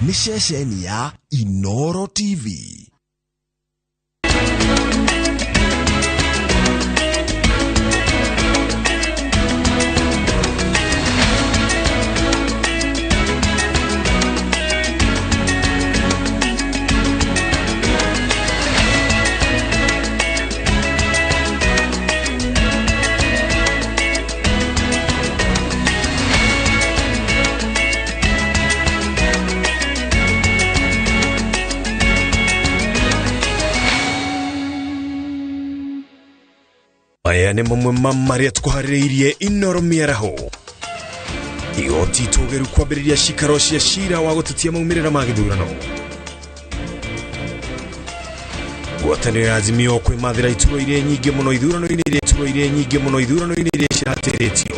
ni ceceni ya Inooro TV. Aya ni mamwe maria tukuharĩrĩirie Inooro Mĩaraho. Igoti itogeru kwambĩrĩria cikaro cia cira wa gũtetia maumĩrĩra ma gĩthurano. Ngwatanĩro ya Azimio kwĩmathĩra iturwa iria nyingĩ mũno ithurano-inĩ iria ciratĩrĩtio.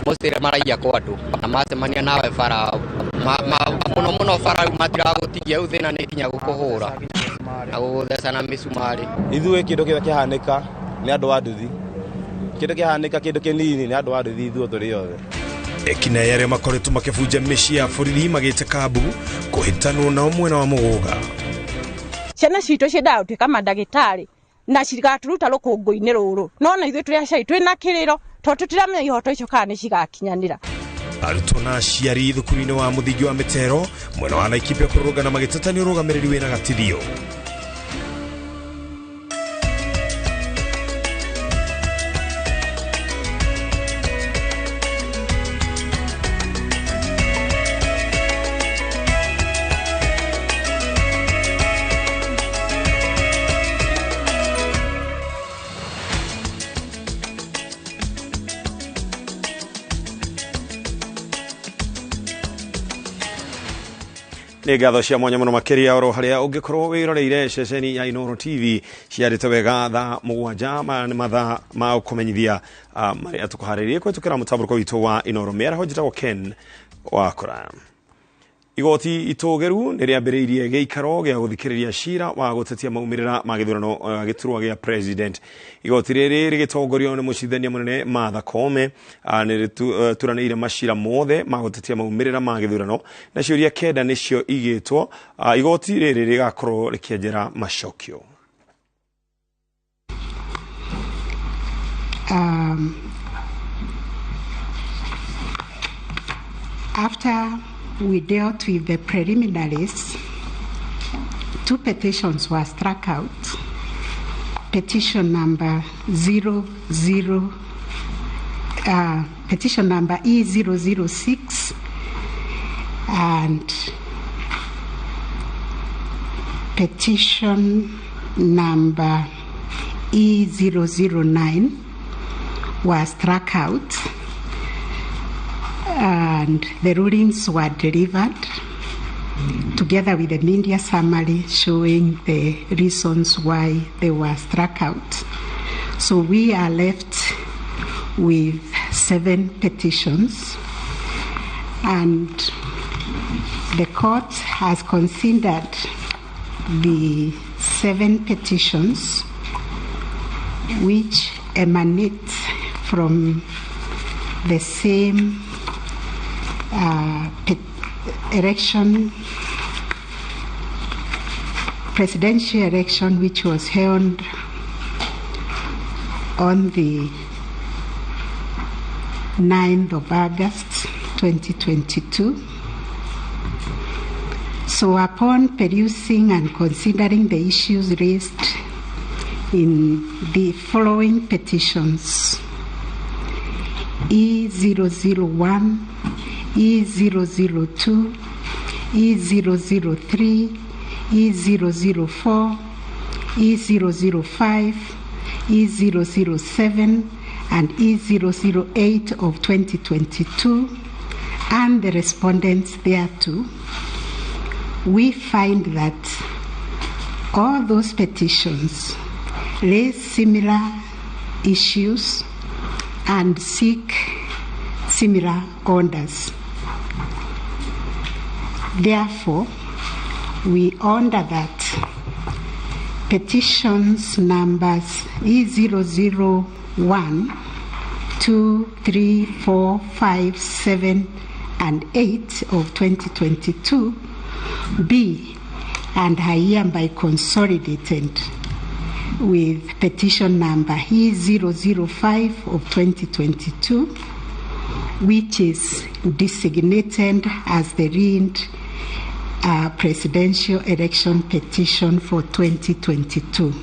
Mostira maraia kwa andu na macemania nawe bara muno bara matiragutigia uthina ni kinya gukuhura na gugutheca na misumari. Ithuĩ kĩndũ kĩrĩa kĩhanĩka nĩ andũ a nduthi, kĩndũ kĩhanĩka kĩndũ kĩnini nĩ andũ a nduthi ithuĩ tũrĩ othe. Ekina yare makoretwo makĩbunja mĩciĩ ya bũrũri magĩte kambu kũhĩtanwo na mwena wa mũgũga. Ciana citũ ciendaga gũtuĩka mandagĩtarĩ na cigaturuta rũkũngũ-inĩ rũrũ, no na ithuĩ tũrĩ acai twĩna kĩrĩro tondũ tũtiramenya ihoto icio kana nĩ cigakinyanĩra. Arutwo na aciari thukuru-inĩ wa mũthingi wa Mĩtero mwena wa Laikipia kũrũgana magĩtetania ũrũgamĩrĩri wĩna gatithio. Nĩ ngatho cia mwanya mũno makĩria oro harĩa ũngĩkorwo wĩroreire ceceni ya Inooro TV ciarĩte wega thaa 7 mathaa ma kũmenyithia marĩa tũkũharĩirie kũhĩtũkĩra mũtambo witũ wa Inooro Mĩaraho. Njĩtagwo Ken Wakora. Igoti itogeru nĩ rĩambĩrĩirie gĩikaro gĩa gũthikĩrĩria cira wa gũtetia maumĩrĩra ma gĩthurano gĩturwa gĩa president. Igoti rĩrĩ rĩgĩtongorio nĩ mũcirithania mũnene Martha Koome nĩ rĩturanĩire macira mothe ma gũtetia maumĩrĩra ma gĩthurano na ciũria kenda nĩcio igĩtwo. Igoti rĩrĩ rĩgakorwo rĩkĩenjera macokio. After we dealt with the preliminaries, 2 petitions were struck out. Petition number petition number E006 and petition number E009 were struck out. And the rulings were delivered together with the media summary showing the reasons why they were struck out. So we are left with 7 petitions, and the court has considered the 7 petitions which emanate from the same presidential election, which was held on the 9th of August 2022. So upon perusing and considering the issues raised in the following petitions: E001, E002, E003, E004, E005, E007, and E008 of 2022, and the respondents thereto, we find that all those petitions raise similar issues and seek similar orders. Therefore, we order that petitions numbers E001, 2, 3, 4, 5, 7, and 8 of 2022 be and are hereby consolidated with petition number E005 of 2022, which is designated as the RIND presidential election petition for 2022.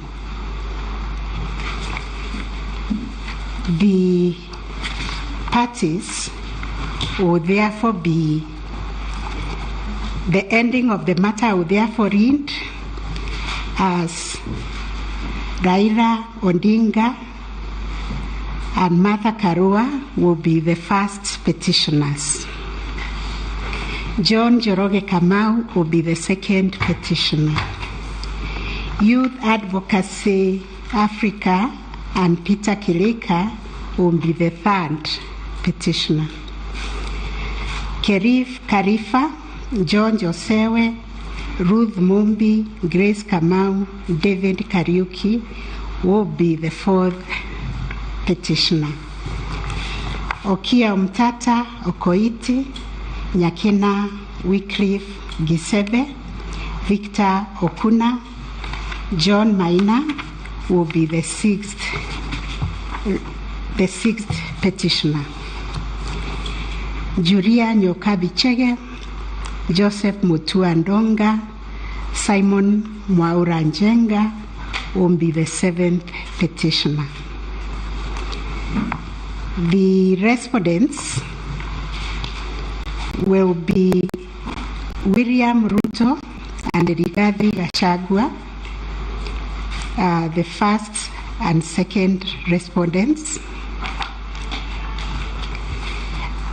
The parties will therefore be, the ending of the matter will therefore read as Raila Odinga and Martha Karua will be the first petitioners. John Njoroge Kamau will be the second petitioner. Youth Advocacy Africa and Peter Kilika will be the third petitioner. Kerif Karifa, John Josewe, Ruth Mumbi, Grace Kamau, David Kariuki will be the fourth petitioner. Okia Mtata Okoiti, Nyakena Wycliffe Gisebe, Victor Okuna, John Maina will be the sixth petitioner. Julia Nyokabichege, Joseph Mutua Ndonga, Simon Mwaura Njenga will be the seventh petitioner. The respondents will be William Ruto and Rigathi Gachagua, the first and second respondents.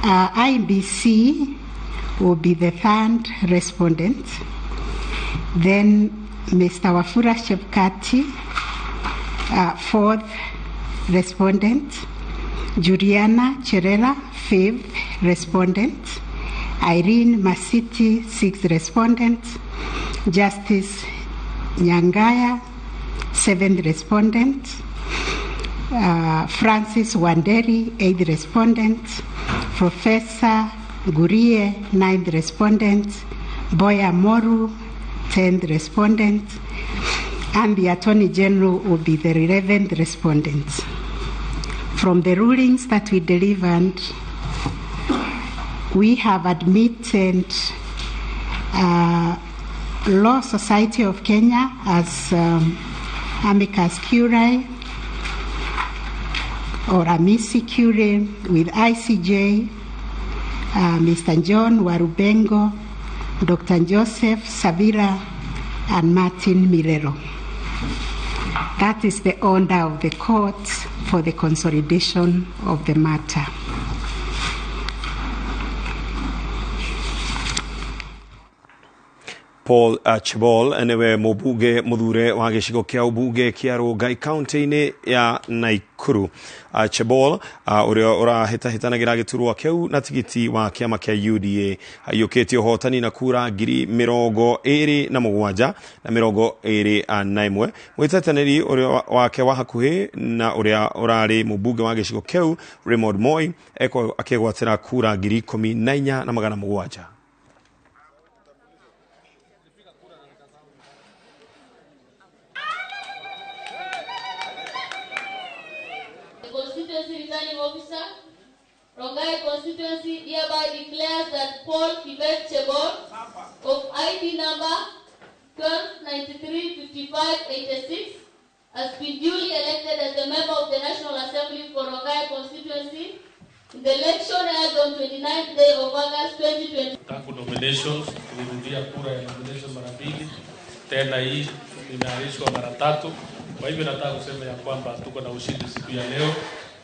IBC will be the third respondent. Then Mr. Wafula Chebukati, fourth respondent. Juliana Cherela, fifth respondent. Irene Masiti, sixth respondent. Justice Nyangaya, seventh respondent. Francis Wanderi, eighth respondent. Professor Gurie, ninth respondent. Boya Moru, 10th respondent. And the Attorney General will be the 11th respondent. From the rulings that we delivered, we have admitted Law Society of Kenya as amicus curiae or amici curiae with ICJ, Mr. John Warubengo, Dr. Joseph Savira, and Martin Milero. That is the order of the court for the consolidation of the matter. Paul Chebol niwe mubunge muthure wa gicigo kia ubunge kia Rongai county-ini ya Naikuru. Chebol uria urahitahitanagira giturwa kiu na tigiti wa kiama kia UDA ayukite uhotani na kura 27,000 na 21 mwitetaniri uria wake wa hakuhi na uria urari mubunge wa gicigo kiu Raymond Moi eko akigwatira kura 14,700. Returning officer, Rongai constituency hereby declares that Paul Kibet Chebol of ID number 12935586 has been duly elected as a member of the National Assembly for Rongai constituency in the election held on 29th day of August 2020. Tangu nominations, tulirudia kura ya nomination mara mbili, tena hii imeahirishwa mara 3. Kwa hivyo nataka kusema ya kwamba tuko na ushindi siku ya leo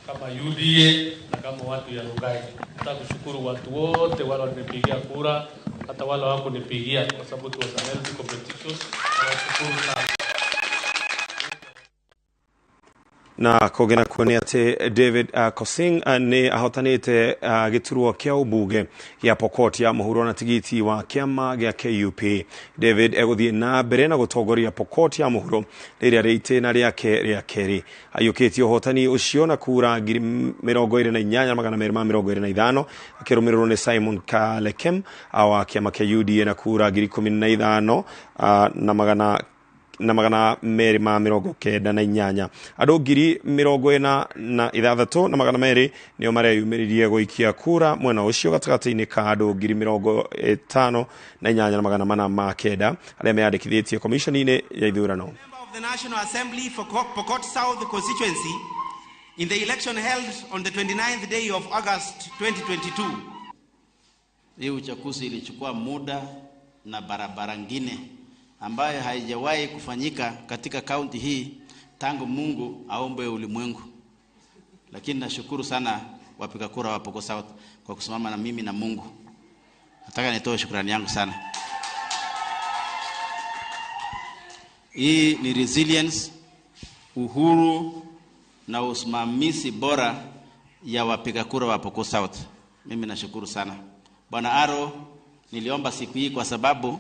kama UDA na kama watu ya Rongai. Nataka kushukuru watu wote wale walipigia kura, hata wale wako nipigia kwa sababu tu was healthy competition. Nawashukuru sana. na kogena kuonea ati David Kosing ni ahotanite giturwa kia ubuge ya Pokot ya muhuro na tigiti wa kiama gya KUP. David eguthie na mbere na gutongoria Pokot ya muhuro riria reite na riake ria keri. Ayukiti uhotani ucio na kura 28,225 akirumirwo ni Simon Kalekem awa kiama kia UDA na kura 15,000 na magana meri ma mirongo kenda na inyanya. Andu 46,000 na magana meri nio mareyumiririe guikia kura mwena ucio gatagati-ini ka andu 50,000 na inyanya na magana mana ma kenda aria meyandikithitie komishoni-ini ya ithurano. The National Assembly for Pokot South constituency in the election held on the 29th day of August 2022. Hii uchaguzi ilichukua muda na barabara ngine ambayo haijawahi kufanyika katika kaunti hii tangu Mungu aombe ulimwengu. Lakini nashukuru sana wapiga kura wa Pokot South kwa kusimama na mimi na Mungu. Nataka nitoe shukrani yangu sana. Hii ni resilience, uhuru na usimamizi bora ya wapiga kura wa Pokot South. Mimi nashukuru sana. Bwana Aro, niliomba siku hii kwa sababu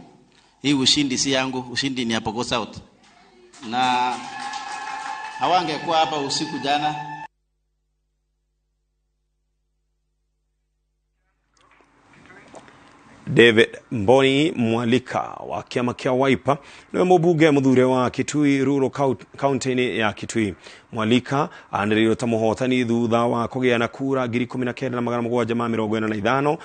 hii ushindi si yangu, ushindi ni ya Pokot South. Na hawangekuwa hapa usiku jana. David Mboni Mwalika wa kiama kia Wiper niwe mubuge muthure wa Kitui Rural County ya Kitui. Mwalika anirio ta muhotani thutha wa kugia na kura 19,745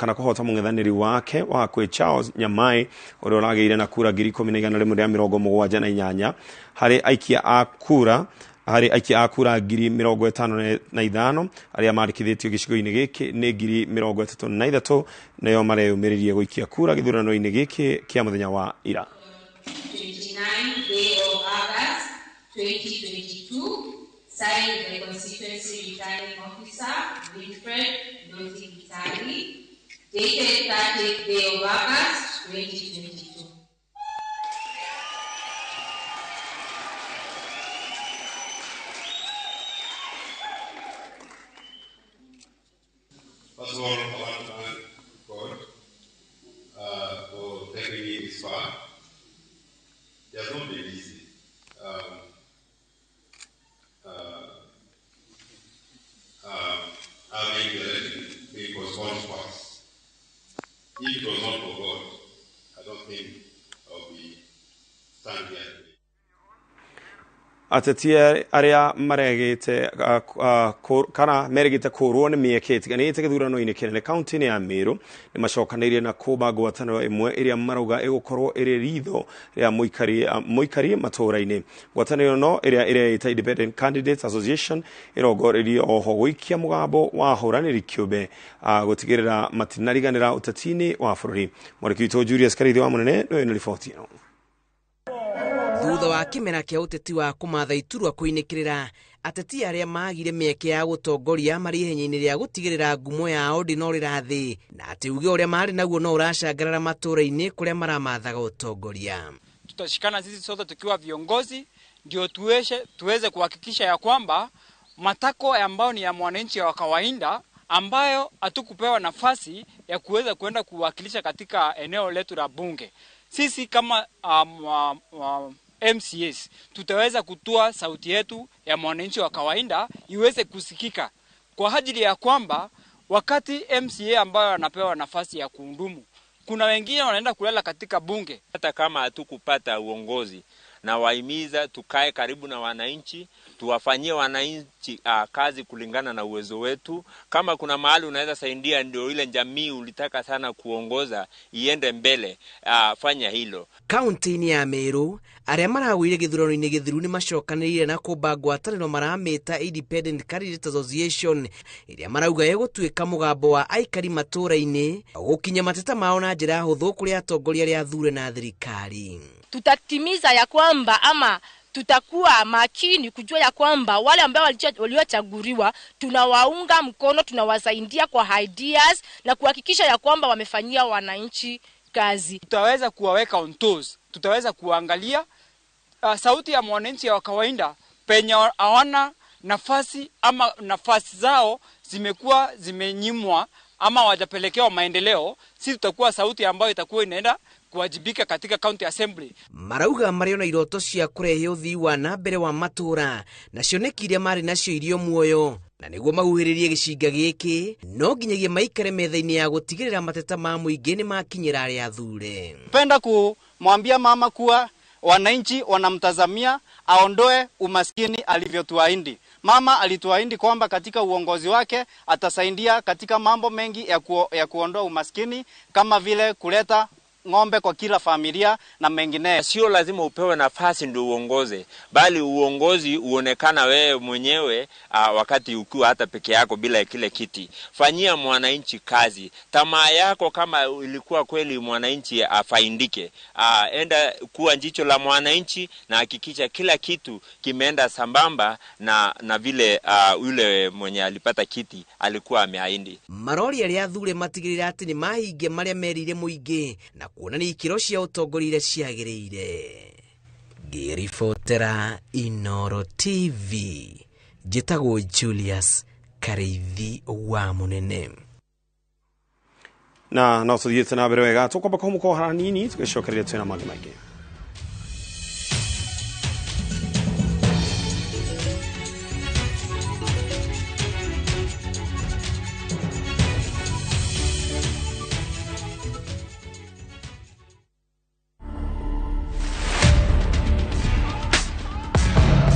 na kuhota mung'ethaniri wake wa kwe Charles Nyamai uria urageire na kura 10,178 hari aikia a kura 55,055 aria marikithitio gicigo-ini giki ni 33,000 nayo mareyumiririe guikia kura githurano-ini giki kia muthenya wa ira. 29th day of August 2022, signed the constituency returning officer Wilfred Doti-Gitari, dated 30th day of August 2022. First of all, I want to thank God for taking me this far. It has not been easy. Having the election being postponed twice. If it was not for God, I don't think I would be standing here today. Atetia aria maregite kana meregite kurwo ni mieke itiganite githurano-ini kinene kaunti-ini ya Meru ni macokanirie na kuba ngwataniro imwe iria marauga igukorwo iri ritho ria muikari matura-ini. Ngwataniro no iria ireita Independent Candidates Association irongoririe oho guikia mugambo wa huraniri kiumbe gutigirira matinariganira uteti-ini wa bururi. Mwariki witu Julius Karithi wa munene niwe na riboti ino. Thutha wa kimera kia uteti wa kumatha iturwa kuinikirira ateti aria magire mieke ya gutongoria mari ihenya-ini ria gutigirira ngumo yao ndinorira thi na ati uge uria mari naguo no uracangarara matura-ini kuria maramathaga utongoria. Tutashikana sisi sote tukiwa viongozi ndio tuweze kuhakikisha ya kwamba matako ambayo ni ya mwananchi wa kawaida ambayo hatukupewa nafasi ya kuweza kwenda kuwakilisha katika eneo letu la bunge. Sisi kama MCAs tutaweza kutoa sauti yetu ya mwananchi wa kawaida iweze kusikika kwa ajili ya kwamba wakati MCA ambayo anapewa nafasi ya kuhudumu kuna wengine wanaenda kulala katika bunge. Hata kama hatukupata uongozi na wahimiza tukae karibu na wananchi, tuwafanyie wananchi kazi kulingana na uwezo wetu. Kama kuna mahali unaweza saidia ndio ile jamii ulitaka sana kuongoza iende mbele, fanya hilo. Kaunti-ini ya Meru aria maragwire githurano-ini githiru ni macokanirire na kumba ngwataniro maramita Independent Candidates Association iria marauga yegutuika mugambo wa aikari matura-ini gukinya mateta mao na njira huthu kuri atongoria aria thure na thirikari. Tutatimiza ya kwamba ama tutakuwa makini kujua ya kwamba wale ambao waliochaguliwa tunawaunga mkono, tunawasaidia kwa ideas na kuhakikisha ya kwamba wamefanyia wananchi kazi. Tutaweza kuwaweka on toes, tutaweza kuangalia sauti ya mwananchi wa kawaida penye hawana nafasi ama nafasi zao zimekuwa zimenyimwa ama wajapelekewa maendeleo, sisi tutakuwa sauti ambayo itakuwa inaenda kuwajibika katika county assembly. Marauga mareo na iroto cia kurehe uthii wa na mbere wa matura na cioneki iria mari nacio irio muoyo na niguo maguhiririe gicinga giki no nginyagia maikare metha-ini ya gutigirira mateta ma muingi ni makinyira aria athure. Penda kumwambia mama kuwa wananchi wanamtazamia aondoe umaskini alivyotuahidi. Mama alituahidi kwamba katika uongozi wake atasaidia katika mambo mengi ya kuondoa umaskini kama vile kuleta ng'ombe kwa kila familia na mengine. Sio lazima upewe nafasi ndio uongoze, bali uongozi uonekana wewe mwenyewe wakati ukiwa hata peke yako bila kile kiti. Fanyia mwananchi kazi. Tamaa yako kama ilikuwa kweli mwananchi afaindike, enda kuwa jicho la mwananchi na hakikisha kila kitu kimeenda sambamba na vile yule mwenye alipata kiti alikuwa ameahidi. Marori aria athure matigirira ati ni mahinge maria merire muingi na kuonania ikiro cia utongorire ciagiriire. Ngiribotera Inooro TV, njitagwo Julius Kareithi wa Munene. Na no tuthiete na mbere wega tukwamba kumuko hanini tugicokereria twina mangi maingi.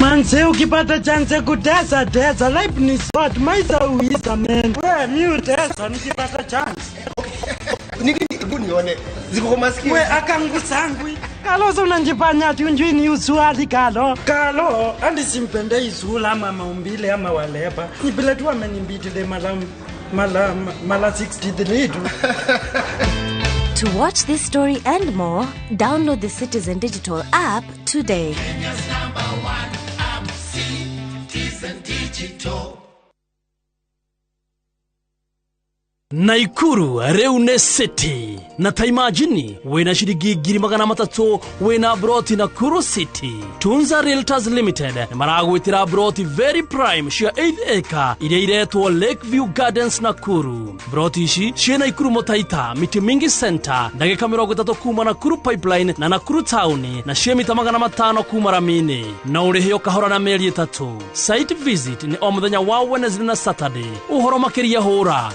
Manze ukipata chance kutesa tesa, life ni short, maisha uisa man. Wewe mi utesa nikipata chance. Niki nione ziko maskini. Wewe akangusangwi. Kalo unanjifanya ati unjui ni uswali kalo. Kalo andi simpende isula ama maumbile ama walepa. Nibile tu amenimbitile mala 63 tu. To watch this story and more, download the Citizen Digital app today. Kenya's #1 app, Citizen Digital. Naikuru Reune City na taimajini wena shiringi 300 wena broti Nakuru City. Tunza Realtors Limited maragwitira broti very prime cia 8 acre iria iretwo Lakeview Gardens Nakuru. Broti ici cia Naikuru Motaita miti mingi center ndagika 30 kuma Nakuru Pipeline na Nakuru Town na cia mita 500 kuma Ramini na urihio kahora na meri 3. Site visit ni o muthenya wa Wednesday na Saturday. Uhoro makiria hura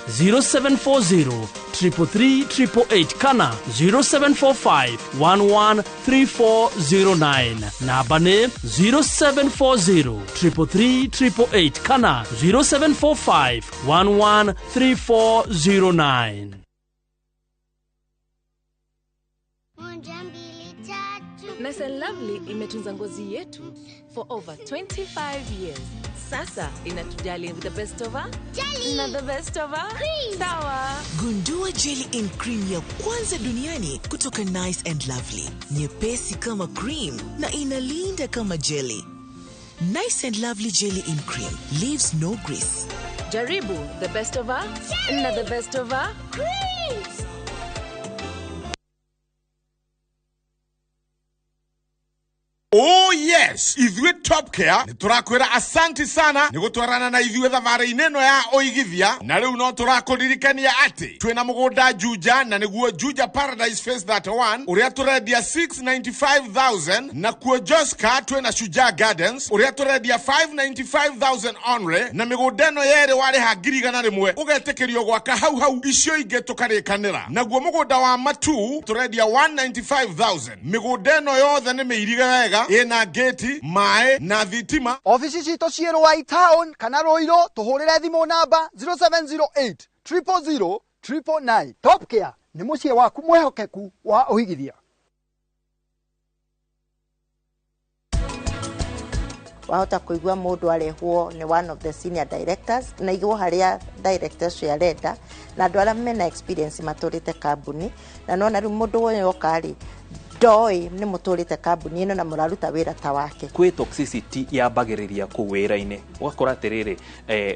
0740-333-888 kana 0745-113409 namba ni 0740-333-888 kana 0745-113409. Nice and Lovely imetunza ngozi yetu for over 25 years. Sasa inatujali with the best of her jelly na the best of her cream. Sawa. Gundua jelly in cream ya kwanza duniani kutoka Nice and Lovely. Nyepesi kama cream na inalinda kama jelly. Nice and Lovely jelly in cream leaves no grease. Jaribu the best of her na the best of her cream. Oh yes, ithuĩ Top Care ni turakwira asanti sana ni gutwarana na ithuĩ thabarĩ ineno ya oigithia na rĩu no turakuririkania ati twina mugunda Juja na niguo Juja Paradise Phase 31 uria turendia 695,000 na kuo Joska twina Shujaa Gardens uria turendia 595,000 only na migunda ĩno yerĩ warĩha 100,000 ugetekerio gwaka hau icio ingĩ tukarikanĩra naguo mugunda wa Matu turendia 195,000 migunda ĩno yothe nĩ mĩirige wega ina gate mae na thitima. Ofisi cito cie Rwai Town kana Roiro tuhurire thimo namba 0708 000 999. Top Care ni mucie waku mwehokeku wa uhigithia. Wahota kuigua mundu arehwo ni one of the senior directors na igwo haria directors cia renda na andu aria mena experience maturite kambuni na nona riu mundu uyu okari doi ni muturite kambuni ino na muraruta wira ta wake. Kwi toxicity yambagiriria ku wira-ini ugakora atiriri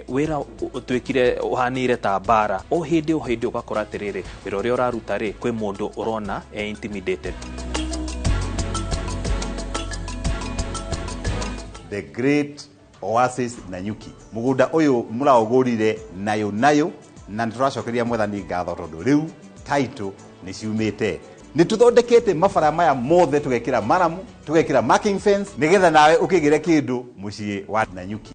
wira utwikire uhanire ta bara o hindi ugakora atiriri wira uria uraruta ri kwi mundu urona intimidated. the great oasis Nanyuki. Mugunda uyu muraugurire nayo na nituracokeria mwathani ngatho tondu riu title ni ciumite. Ni tuthondekete mabara maya mothe tugekira maramu, tugekira marking fence nigetha nawe ukigire kindu mucii wa Nanyuki.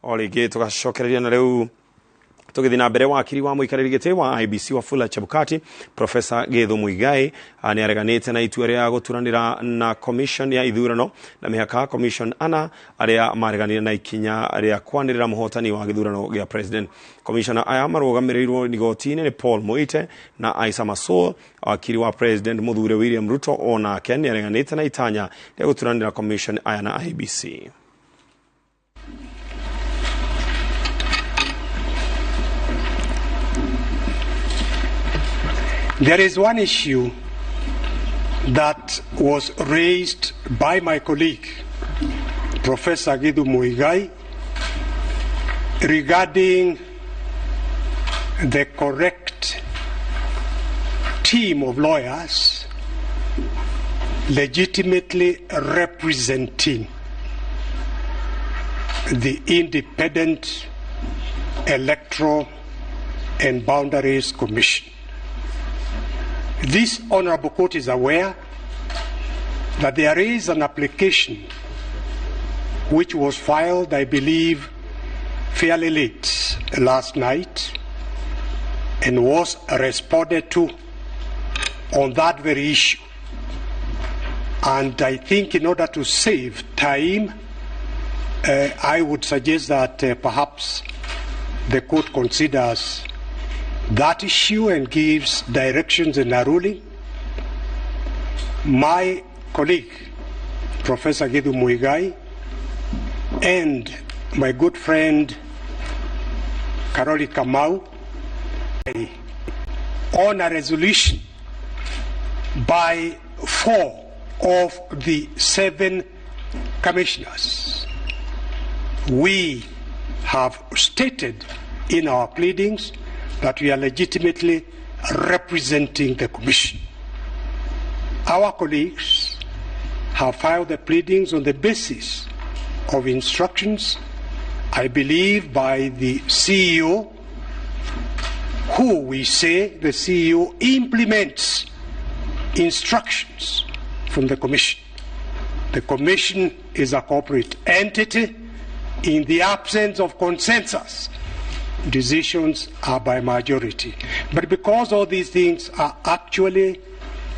Oligi tugacokereria na riu tugithi na mbere wakiri wa muikariri giti wa IBC wa Fula Chebukati Professor Githu Muigai ni areganite na itua ria guturanira na commission ya ithurano na mihaka commission ana aria mareganire na ikinya ria kwanirira muhotani wa githurano gia president. Commissioner aya marugamirirwo nigotini ni Paul Muite na Aisha Maso. Wakiri wa president Muthure William Ruto ona Ken ni areganite na itanya ria guturanira commission aya na IBC. There is one issue that was raised by my colleague, Professor Githu Muigai, regarding the correct team of lawyers legitimately representing the Independent Electoral and Boundaries Commission. This Honorable Court is aware that there is an application which was filed, I believe, fairly late last night and was responded to on that very issue. And I think in order to save time, I would suggest that perhaps the court considers that issue and gives directions in a ruling. My colleague, Professor Githu Muigai, and my good friend Karoli Kamau, on a resolution by 4 of the 7 commissioners. We have stated in our pleadings that we are legitimately representing the Commission. Our colleagues have filed the pleadings on the basis of instructions, I believe, by the CEO, who we say the CEO implements instructions from the Commission. The Commission is a corporate entity. In the absence of consensus, decisions are by majority. But because all these things are actually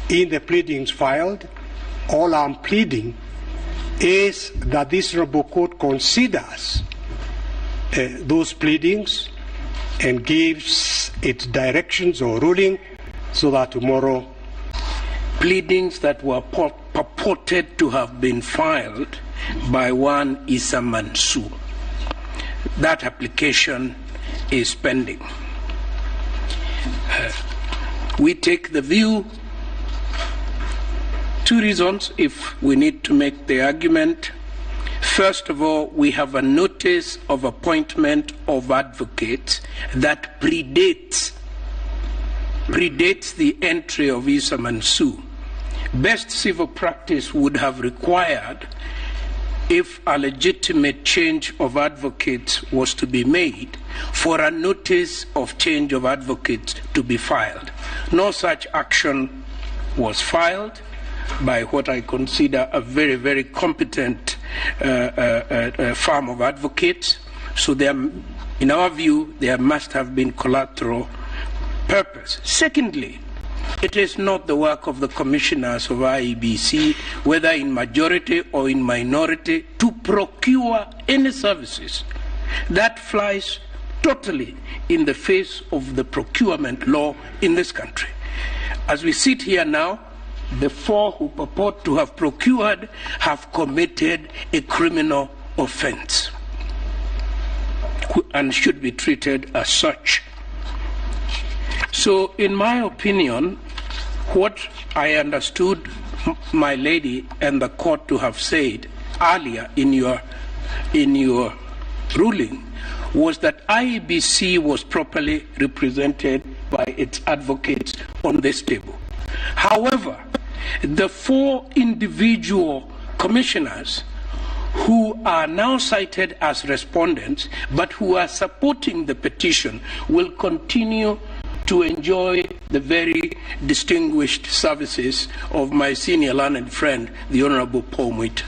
in the pleadings filed, all I'm pleading is that this Honorable Court considers those pleadings and gives its directions or ruling so that tomorrow pleadings that were purported to have been filed by one Issa Mansour. That application is pending. We take the view, 2 reasons if we need to make the argument. First of all, we have a notice of appointment of advocates that predates the entry of Issa Mansour. Best civil practice would have required, if a legitimate change of advocates was to be made, for a notice of change of advocates to be filed. No such action was filed by what I consider a very, very competent firm of advocates. So there, in our view, there must have been collateral purpose. Secondly, it is not the work of the commissioners of IEBC, whether in majority or in minority, to procure any services. That flies totally in the face of the procurement law in this country. As we sit here now, the 4 who purport to have procured have committed a criminal offense and should be treated as such. So, in my opinion, what I understood my lady, and the court to have said earlier in your ruling was that IEBC was properly represented by its advocates on this table. However, the 4 individual commissioners who are now cited as respondents but who are supporting the petition will continue to enjoy the very distinguished services of my senior learned friend, the Honorable Paul Mwita.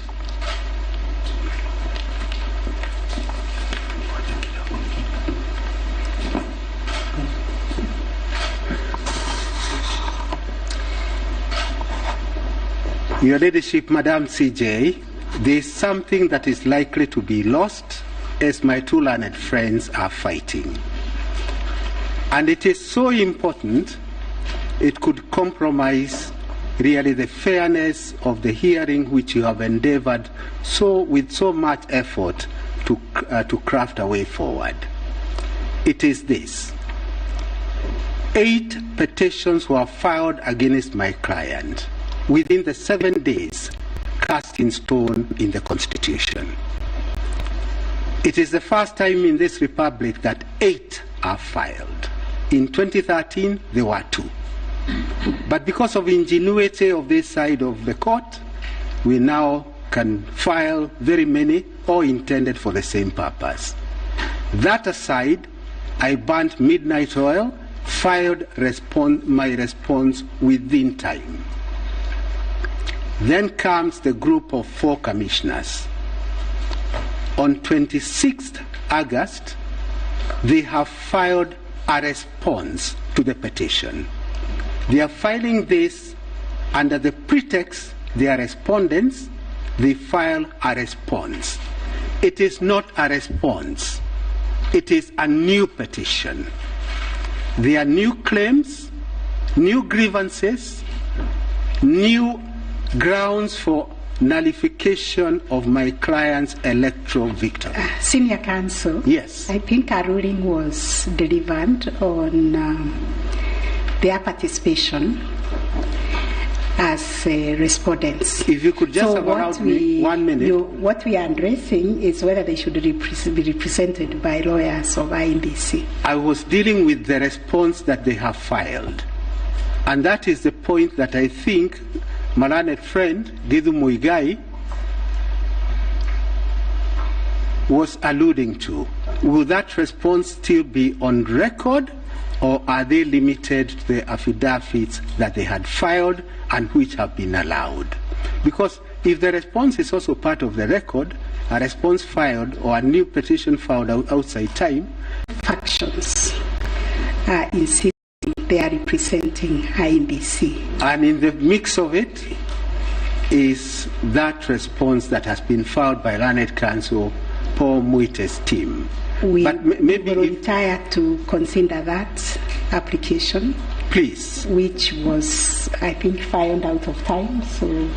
Your Ladyship, Madam CJ, there is something that is likely to be lost as my 2 learned friends are fighting. And it is so important, it could compromise really the fairness of the hearing which you have endeavored with so much effort to craft a way forward. It is this. 8 petitions were filed against my client within the 7 days cast in stone in the Constitution. It is the first time in this republic that 8 are filed. In 2013, there were 2. But because of ingenuity of this side of the court, we now can file very many, all intended for the same purpose. That aside, I burnt midnight oil, filed my response within time. Then comes the group of 4 commissioners. On 26th August, they have filed a response to the petition. They are filing this under the pretext they are respondents. They file a response. It is not a response. It is a new petition. There are new claims, new grievances, new grounds for nullification of my client's electoral victory. Senior counsel, yes, I think our ruling was delivered on their participation as respondents. If you could just allow me 1 minute. What we are addressing is whether they should be represented by lawyers of INBC. I was dealing with the response that they have filed. And that is the point that I think my learned friend, Githu Muigai, was alluding to. Will that response still be on record, or are they limited to the affidavits that they had filed and which have been allowed? Because if the response is also part of the record, a response filed or a new petition filed outside time, factions are insisting they are representing INBC. And in the mix of it is that response that has been filed by learned counsel Paul Mwita's team. We volunteer to consider that application. Please. Which was, I think, filed out of time. So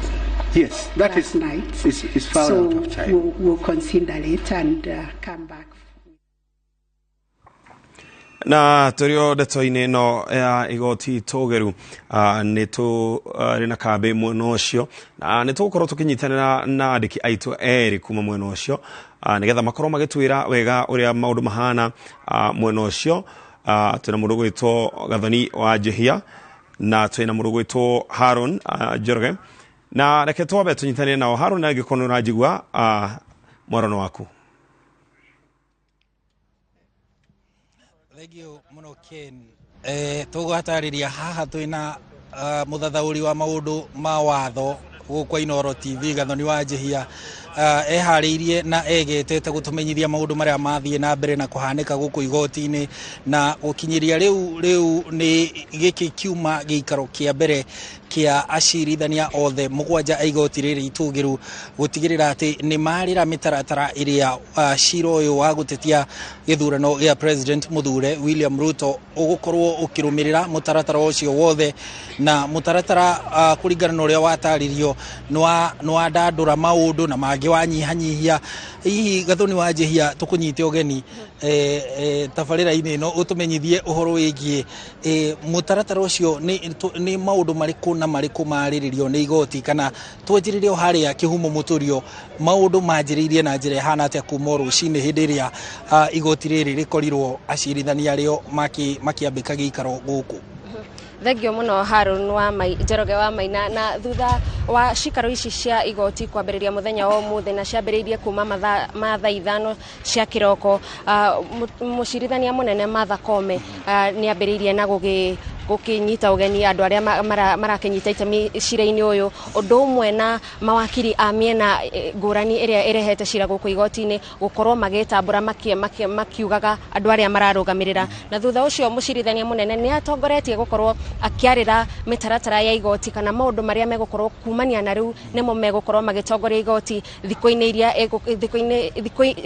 yes, that is night. It's filed out of time. We'll consider it and come back. Na turio ndeto-inĩ no ya igoti togeru nĩ tũrĩ na kambĩ mwena ũcio na nĩ tũgũkorwo tũkĩnyitanĩra na andĩki aitũ erĩ kuma mwena ũcio nĩgetha makorwo magĩtwĩra wega ũrĩa maũndũ mahana mwena ũcio. Twĩna mũndũ gwĩtwo Gathoni wa Jehia na twĩna mũndũ gwĩtwo Haron Jorge, na reke twambe tũnyitanĩre nao. Haron, angĩkorwo nĩ ũranjigua mwarano waku. Thengio muno Ken. Tũgũtarĩria haha twĩna mũthathaũri wa maũndũ ma watho gũkũ Inooro TV, Gathoni wa Jehia, eharĩirie na egetete gũtũmenyithia maũndũ marĩa mathiĩ na mbere na kũhanĩka gũkũ igoti-inĩ, na gũkinyĩria rĩu nĩ gĩkĩ kiuma gĩikaro kĩa mbere kia acirithania othe 7 a igoti rĩrĩ itũgĩru gũtigĩrĩra atĩ nĩ marĩra mĩtaratara ĩrĩa cira ũyũ wa gũtetia gĩthurano gĩa President Mũthure William Ruto ũgũkorwo ũkĩrũmĩrĩra mũtaratara ũcio wothe, na mũtaratara kũringana na ũrĩa watarĩrio nĩ wandandũra maũndũ na mangĩ wanyihanyihia. Hihi Gathoni wa Jehia, tũkũnyite ũgeni, tabarĩra-inĩ no ũtũmenyithie ũhoro wĩgiĩ mũtaratara ũcio nĩ maũndũ marĩkũ na marĩkũ marĩrĩrio nĩ igoti kana twenjĩrĩre harĩa kĩhumo mũtũrio maũndũ manjĩrĩirie na njĩra hana atĩa kuma rũcinĩ hĩndĩ ĩrĩa igoti rĩrĩ rĩkorirwo acirithania rĩo makĩambĩka gĩikaro gũkũ. Thengio muno Harun wa Njoroge wa Maina na thutha wa cikaro ici cia igoti kwambĩrĩria mũthenya wa ũmũthĩ na ciambĩrĩirie kuma mathaa 5 cia kiroko mũcirithania mũnene Martha Koome nĩ ambĩrĩirie na gũkinyita ũgeni andũ arĩa marakinyita itemi cira-inĩ ũyũ ũndũ ũmwe na mawakiri a mĩena ngũrani ĩrĩa ĩrehete cira gũkũ igoti-inĩ gũkorwo magĩtambũra makiugaga andũ arĩa mararũgamĩrĩra na thutha ũcio mũcirithania mũnene nĩ atongoretie gũkorwo akĩarĩra mĩtaratara ya igoti kana maũndũ marĩa megũkorwo kumania na rĩu nĩmo megũkorwo magĩtongoria igoti thikũ-inĩ iria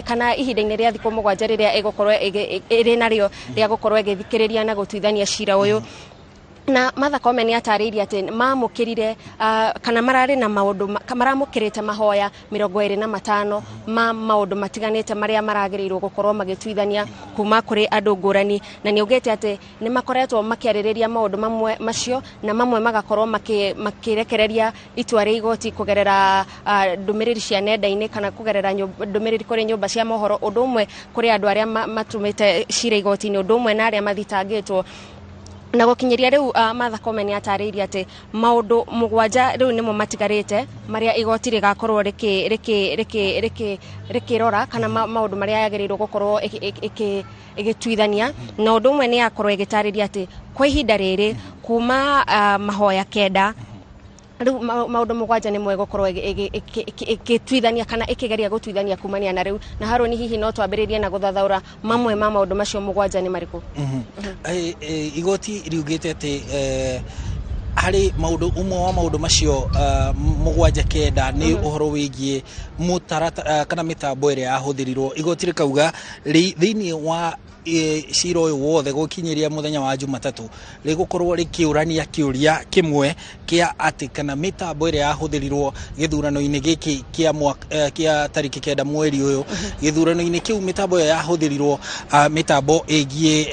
kana ihinda-inĩ rĩa thikũ 7 rĩrĩa ĩgũkorwo ĩrĩ narĩo rĩa gũkorwo ĩgĩthikĩrĩria na gũtuithania cira ũyũ. Na Martha Koome nĩ atarĩirie atĩ mamũkĩrire kana mararĩ na maũndũ maramũkĩrĩte mahoya 25 ma maũndũ matiganĩte marĩa maragĩrĩirwo gũkorwo magĩtuithania kuma kũrĩ andũ ngũrani na nĩ ugĩte atĩ nĩ makoretwo makĩarĩrĩria maũndũ mamwe macio na mamwe magakorwo makĩrekereria itua rĩa igoti kũgerera ndũmĩrĩri cia nenda-inĩ kana kũgerera ndũmĩrĩri kũrĩ nyũmba cia mohoro ũndũ ũmwe kũrĩ andũ arĩa matũmĩte cira igoti-inĩ ũndũ ũmwe na arĩa mathitangĩtwo. Na gũkinyĩria rĩu Martha Koome nĩ atarĩirie atĩ maũndũ 7 rĩu nĩmo matigarĩte marĩa igoti rĩgakorwo rĩkĩrora kana maũndũ marĩa yagĩrĩirwo gũkorwo ĩgĩtuithania na ũndũ ũmwe nĩ yakorwo ĩgĩtarĩria atĩ kwa ihinda rĩrĩ kuma mahoya 9 rĩu maũndũ 7 nĩmo egũkorwo ĩgĩtuithania kana ĩkĩgeria gũtuithania kumania na rĩu na Haruni hihi no twambĩrĩrie na gũthathaũra mamwe ma maũndũ macio 7 nĩ marĩkũ. Igoti riugĩte atĩ harĩ maũndũ umwe wa maũndũ macio 7 nĩ ũhoro wĩgiĩ mũtaratara kana mĩtambo ĩrĩa yahũthĩrirwo igoti rĩkauga thĩinĩ wa cira ũyũ wothe gũkinyĩria mũthenya wa Jumatatũ rĩgũkorwo rĩkĩũrania kĩũria kĩmwe kĩa atĩ kana mĩtambo ĩrĩa yahũthĩrirwo gĩthurano-inĩ gĩkĩ kĩa tarĩki 9 mweri ũyũ gĩthurano-inĩ kĩu mĩtambo ĩyo yahũthĩrirwo mĩtambo ĩgiĩ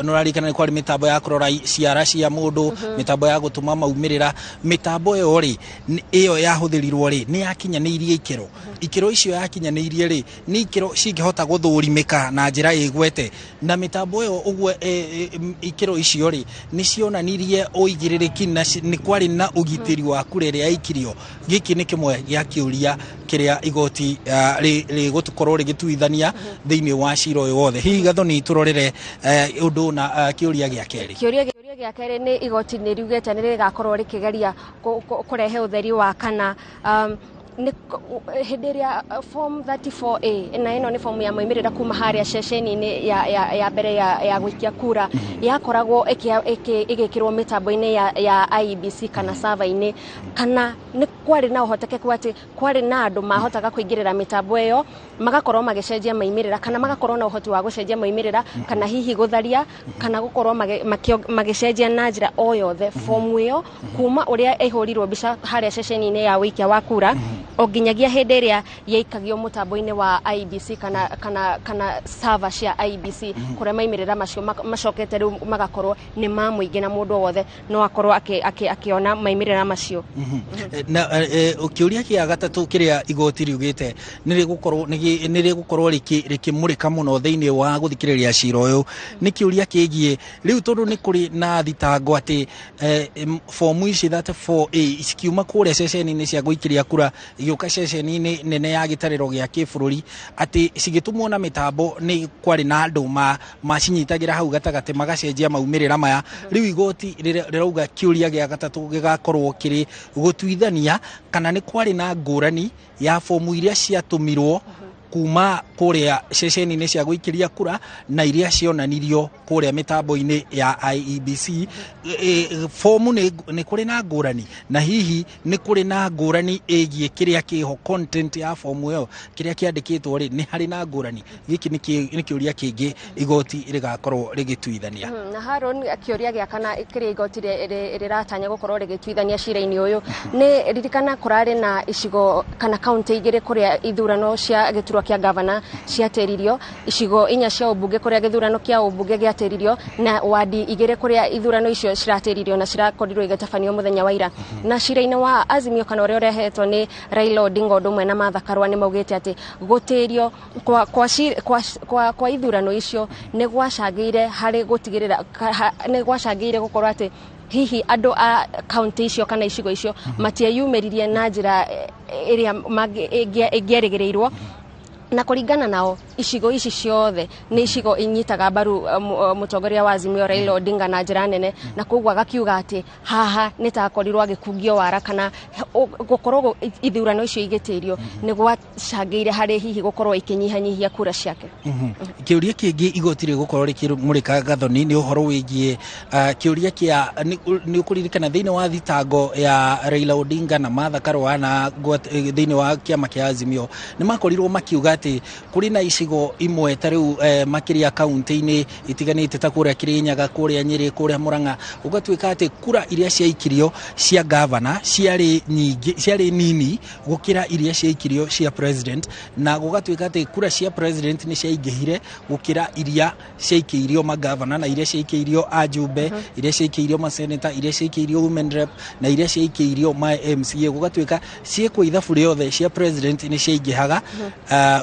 nũrarikana nĩ kwarĩ mĩtambo ya kũrora ciara cia mũndũ mĩtambo ya gũtũma maumĩrĩra mĩtambo ĩyo rĩ ĩyo yahũthĩrirwo rĩ nĩ yakinyanĩirie ikĩro icio yakinyanĩirie rĩ nĩ ikĩro cingĩhota gũthũrimĩka na njĩra ĩgwete na mitambo yo ũguo ikĩro icio rĩ nĩ cionanirie ũigĩrĩrĩki na nĩ kwarĩ na ũgitĩri wa kura ĩrĩa yaikirio. Gĩkĩ nĩ kĩmwe gĩa kĩũria kĩrĩa igoti rĩgũkorwo rĩgĩtuithania thĩinĩ wa cira ũyũ wothe. Hihi Gathoni tũrorere ũndũ na kĩũria gĩa kerĩ. Kĩũria gĩa kerĩ nĩ igoti nĩ riugĩte nĩ rĩgakorwo rĩkĩgeria kũrehe ũtheri wa kana hĩndĩ ĩrĩa form 34A na ĩno nĩ form ya moimĩrĩra kuma harĩa ceceni-inĩ ya mbere ya gũikia kura yakoragwo ĩgĩkĩrwo mĩtambo-inĩ ya IEBC kana server-inĩ kana nĩ kwarĩ na ũhotekeku atĩ kwarĩ na andũ mahotaga kũingĩrĩra mĩtambo ĩyo magakorwo magĩcenjia moimĩrĩra kana magakorwo na ũhoti wa gũcenjia moimĩrĩra kana hihi gũtharia kana gũkorwo magĩcenjia na njĩra o yothe form ĩyo kuma ũrĩa ĩhũrirwo mbica harĩa ceceni-inĩ ya wĩikia wa kura o nginyagia hĩndĩ ĩrĩa yaikagio mũtambo-inĩ wa IEBC kana server cia IEBC kũrĩa maimĩrĩra macio macokete rĩu magakorwo nĩ ma mũingĩ na mũndũ wothe no akorwo akĩona maimĩrĩra macio. Na kĩũria kĩa gatatũ kĩrĩa igoti riugĩte nĩ rĩgũkorwo rĩkĩmũrĩka mũno thĩinĩ wa gũthikĩrĩria cira ũyũ nĩ kĩũria kĩgiĩ rĩu tondũ nĩ kũrĩ na thitango atĩ fomu ici 34A cikiuma kũrĩa ceceni-inĩ cia gũikĩria kura igĩũka ceceni-inĩ nene ya gĩtarĩro gĩa kĩbũrũri atĩ cigĩtumwo na mĩtambo nĩ kwarĩ na andũ macinyitagĩra hau gatagatĩ magacenjia maumĩrĩra maya. Rĩu igoti rĩrauga kĩũria gĩa gatatũ gĩgakorwo kĩrĩ gũtuithania kana nĩ kwarĩ na ngũrani ya fomu iria ciatũmirwo kuma kũrĩa ceceni-inĩ cia gũikĩria kura na iria cionanirio kũrĩa mĩtambo-inĩ ya IEBC. Fomu nĩ kũrĩ na ngũrani na hihi nĩ kũrĩ na ngũrani ĩgiĩ kĩrĩa kĩho content ya fomu ĩyo kĩrĩa kĩandĩkĩtwo rĩ nĩ harĩ na ngũrani. Gĩkĩ nĩ kĩũria kĩngĩ igoti rĩgakorwo rĩgĩtuithania. Na Harun kĩũria gĩa kana kĩrĩa igoti rĩratanya gũkorwo rĩgĩtuithania cira-inĩ ũyũ nĩ ririkana kũrarĩ na icigo kana kaunti igĩrĩ kũrĩa ithurano cia gĩturwa gĩthurwa kĩa gavana ciatĩririo, icigo 4 cia ũmbunge kũrĩa gĩthurano kĩa ũmbunge gĩatĩririo, na wadi 2 kũrĩa ithurano icio ciratĩririo na cirakorirwo igĩtabanio mũthenya wa ira. Na cira-inĩ wa Azimio kana ũrĩa ũrehetwo nĩ Raila Odinga ũndũ ũmwe na Martha Karua nĩ maugĩte atĩ gũtĩrio kwa ithurano icio nĩ gwacangĩire harĩ gũtigĩrĩra nĩ gwacangĩire gũkorwo atĩ hihi andũ a county icio kana icigo icio matieyumĩririe na njĩra ĩrĩa ĩngĩerĩgĩrĩirwo, na kũringana nao icigo ici ciothe nĩ icigo inyitaga mbaru mũtongoria wa Azimio Raila Odinga na njĩra nene, na koguo agakiuga atĩ haha nĩ takorirwo agĩkungio wara kana gũkorwo ithurano icio igĩtĩrio nĩ gwacangĩire harĩ hihi gũkorwo ikĩnyihanyihia kura ciake. Kĩũria kĩngĩ igoti rĩgũkorwo rĩkĩmũrĩka gathoni nĩ ũhoro wĩgiĩ kĩũria kĩa nĩ ũkũririkana thĩinĩ wa thitango ya Raila Odinga na Martha Karua na thĩinĩ wa kĩama kĩa Azimio nĩ makorirwo makiuga atĩ kũrĩ na icigo imwe ta rĩu makĩria kaunti-inĩ itiganĩte ta kũrĩa Kirinyaga, kũrĩa Nyeri, kũrĩa Murang'a, ũgatuĩka atĩ kura iria ciaikirio cia gavana ciarĩ nini gũkĩra iria ciaikirio cia president, na gũgatuĩka atĩ kura cia president nĩ ciaingĩhire gũkĩra iria ciaikĩirio magavana na iria ciaikĩirio ajumbe, iria ciaikĩirio maseneta, iria ciaikĩirio women rep na iria ciaikĩirio ma MCA. Gũgatuĩka ciĩkwo ithabu rĩothe cia president nĩ ciaingĩhaga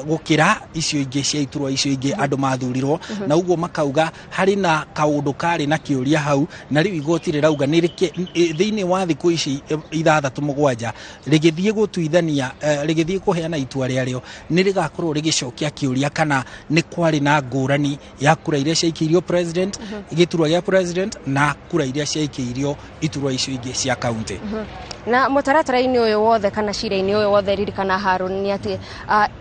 gũkĩra icio ingĩ cia iturwa icio ingĩ andũ mathurirwo, na ũguo makauga harĩ na kaũndũ karĩ na kĩũria hau, na rĩu igoti rĩrauga thĩinĩ wa thikũ ici 6-7 rĩgĩthiĩ gũtuithania rĩgĩthiĩ kũheana itua rĩarĩo nĩ rĩgakorwo rĩgĩcokia kĩũria kana nĩ kwarĩ na ngũrani ya kura iria ciaikĩirio president, gĩturwa gĩa president na kura iria ciaikĩirio iturwa icio ingĩ cia county. Na mũtaratara-inĩ ũyũ wothe kana cira-inĩ ũyũ wothe ririkana Harun nĩ atĩ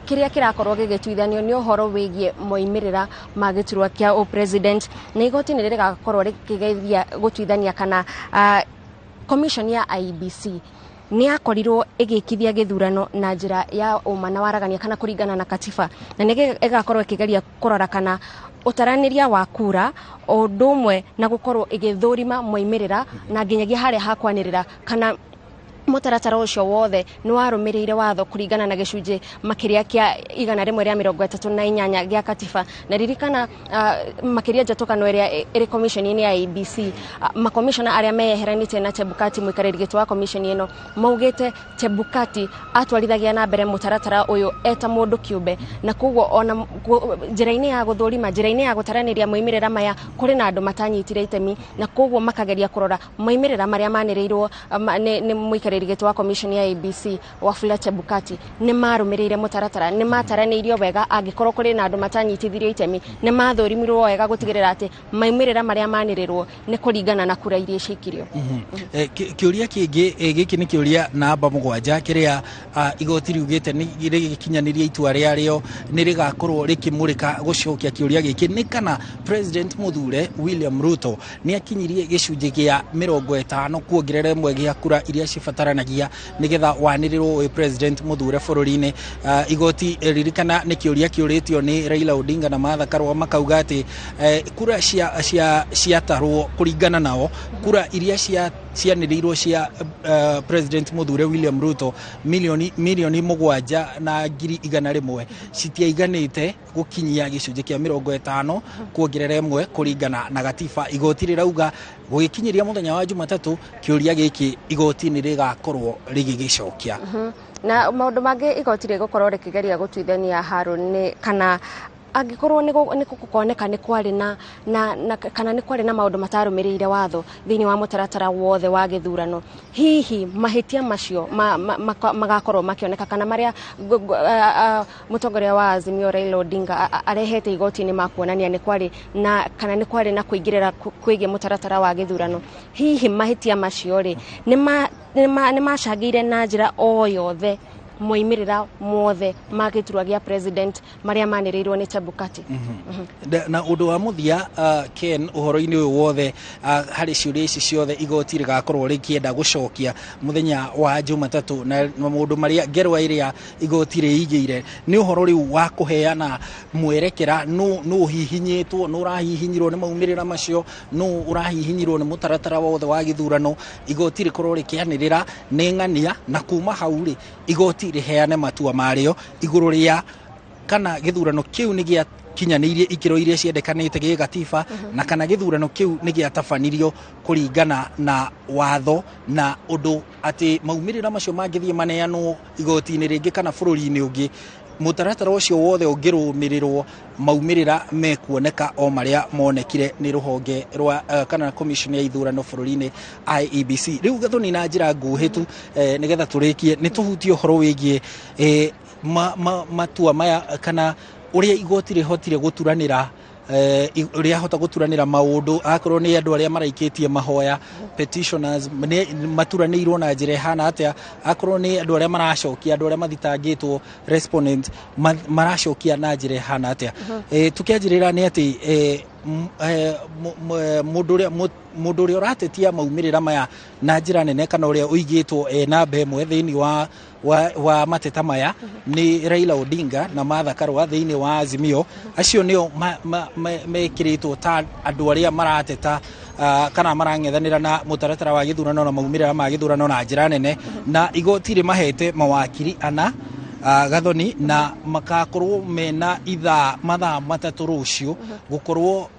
kĩrĩa kĩrakorwo gĩgĩtuithanio nĩ ũhoro wĩgiĩ moimĩrĩra ma gĩturwa kĩa president, na igoti nĩ rĩgakorwo rĩkĩgeithia gũtuithania kana commission ya IEBC nĩ yakorirwo ĩgĩkithia gĩthurano na njĩra ya ũma na waragania kana kũringana na katiba, na nĩ ĩgakorwo ĩkĩgeria kũrora kana ũtaranĩria wa kura o ũndũ ũmwe na gũkorwo ĩgĩthũrima moimĩrĩra na nginyagia harĩa hakwanĩrĩra kana mũtaratara ũcio wothe nĩ warũmĩrĩire watho kũringana na gĩcunjĩ makĩria kĩa 138 gĩa katiba. Na ririkana makĩria njatũkano ĩrĩa ĩrĩ commission-inĩ ya IEBC, makomishona arĩa meyeheranĩtie na Chebukati mũikarĩri gĩtĩ wa commission ĩno maugĩte Chebukati atwarithagia na mbere mũtaratara ũyũ eta mũndũ kĩũmbe, na koguo ona njĩra-inĩ ya gũthũrima, njĩra-inĩ ya gũtaranĩria moimĩrĩra maya kũrĩ na andũ matanyitire itemi, na koguo makageria kũrora moimĩrĩra marĩa manĩrĩirwo nĩ mũikarĩri gĩtĩ wa commission ya IEBC Wafula Chebukati nĩ marũmĩrĩire mũtaratara, nĩ mataranĩirio wega, angĩkorwo kũrĩ na andũ matanyitithirio itemi nĩ mathũrimirwo wega gũtigĩrĩra atĩ moimĩrĩra marĩa manĩrĩrwo nĩ kũringana na kura iria ciikirio. Kĩũria kĩngĩ gĩkĩ nĩ kĩũria namba 7 kĩrĩa igoti riugĩte nĩ rĩgĩkinyanĩria itua rĩarĩo nĩ rĩgakorwo rĩkĩmũrĩka gũcokia kĩũria gĩkĩ nĩ kana president mũthure William Ruto nĩ akinyirie gĩcunjĩ gĩa 50 kuongerera ĩmwe gĩa kura iria cibataranagia nĩgetha wanĩrĩrwo wĩ president mũthure bũrũri-inĩ. Igoti ririkana nĩ kĩũria kĩũrĩtio nĩ Raila Odinga na Martha Karua makauga atĩ kura ciatarwo kũringana nao kura iria cianĩrĩirwo cia president mũthure William Ruto milioni 7,100,000 citiaiganĩte gũkinyia gĩcunjĩ kĩa 50 kuongerera ĩmwe kũringana na gatiba. Igoti rĩrauga gũgĩkinyĩria mũthenya wa Jumatatũ kĩũria gĩkĩ igoti nĩ rĩgakorwo rĩgĩgĩcokia. Na maũndũ mangĩ igoti rĩgũkorwo rĩkĩgeria gũtuithania Harun nĩ kana angĩkorwo nĩ gũkoneka nĩ kwarĩ kana nĩ kwarĩ na maũndũ matarũmĩrĩire watho thĩinĩ wa mũtaratara wothe wa gĩthurano, hihi mahĩtia macio magakorwo makĩoneka kana marĩa mũtongoria wa Azimio Raila Odinga arehete igoti-inĩ makuonania nĩ kwarĩ na kana nĩ kwarĩ na kũingĩrĩra kwĩgiĩ mũtaratara wa gĩthurano, hihi mahĩtia macio rĩ nĩ macangĩire na njĩra o yothe moimĩrĩra mothe ma gĩturwa gĩa president marĩa manĩrĩirwo nĩ Chebukati. Na ũndũ wa mũthia Ken ũhoro-inĩ ũyũ wothe harĩ ciũria ici ciothe igoti rĩgakorwo rĩkĩenda gũcokia mũthenya wa Jumatatũ, na maũndũ marĩa ngerwa ĩrĩa igoti rĩigĩire nĩ ũhoro rĩu wa kũheana mwerekera nũ hihinyĩtwo, nũ ũrahihinyirwo nĩ maumĩrĩra macio, nũ ũrahihinyirwo nĩ mũtaratara wothe wa gĩthurano. Igoti rĩkorwo rĩkĩanĩrĩra nĩ ng'ania na kuma hau rĩ igoti rĩheane matua marĩo igũrũ rĩa kana githurano kiu ni gia kinyanĩirie ikĩro iria ciendekanĩte gĩ gatiba na kana gĩthurano kĩu nĩ gĩatabanirio kũringana na watho na ũndũ atĩ maumĩrĩra macio mangĩthiĩ maneanwo igoti-inĩ rĩngĩ kana bũrũri-inĩ ũngĩ mũtaratara ũcio wothe ũngĩrũmĩrĩrwo maumĩrĩra mekuoneka o marĩa monekire nĩ rũhonge rwa kana commission ya ithurano bũrũri-inĩ IEBC. Rĩu Gathoni na njĩra nguhĩtu nĩgetha tũrĩkie nĩ tũhutie ũhoro wĩgiĩ matua maya kana uria igoti rihotire guturanira uria hota guturanira maundu akorwo ni andu aria maraikitie mahoya petitioners maturanirwo na njira hana atia akorwo ni andu aria maracokia andu aria mathitangitwo respondents maracokia na njira hana atia tukianjirira ni ati mundu uria uratetia maumirira maya na njira nene kana uria uigitwo namba imwe thiini wa mateta maya ni Raila Odinga na Martha Karua thiini wa Azimio acio nio mekiritwo ta andu aria marateta kana marang'ethanira na mutaratara wa githurano na maumirira ma githurano na njira nene na igoti ri mahete mawakiri ana Gathoni na makakorwo mena mathaa matatu rucio gukorwo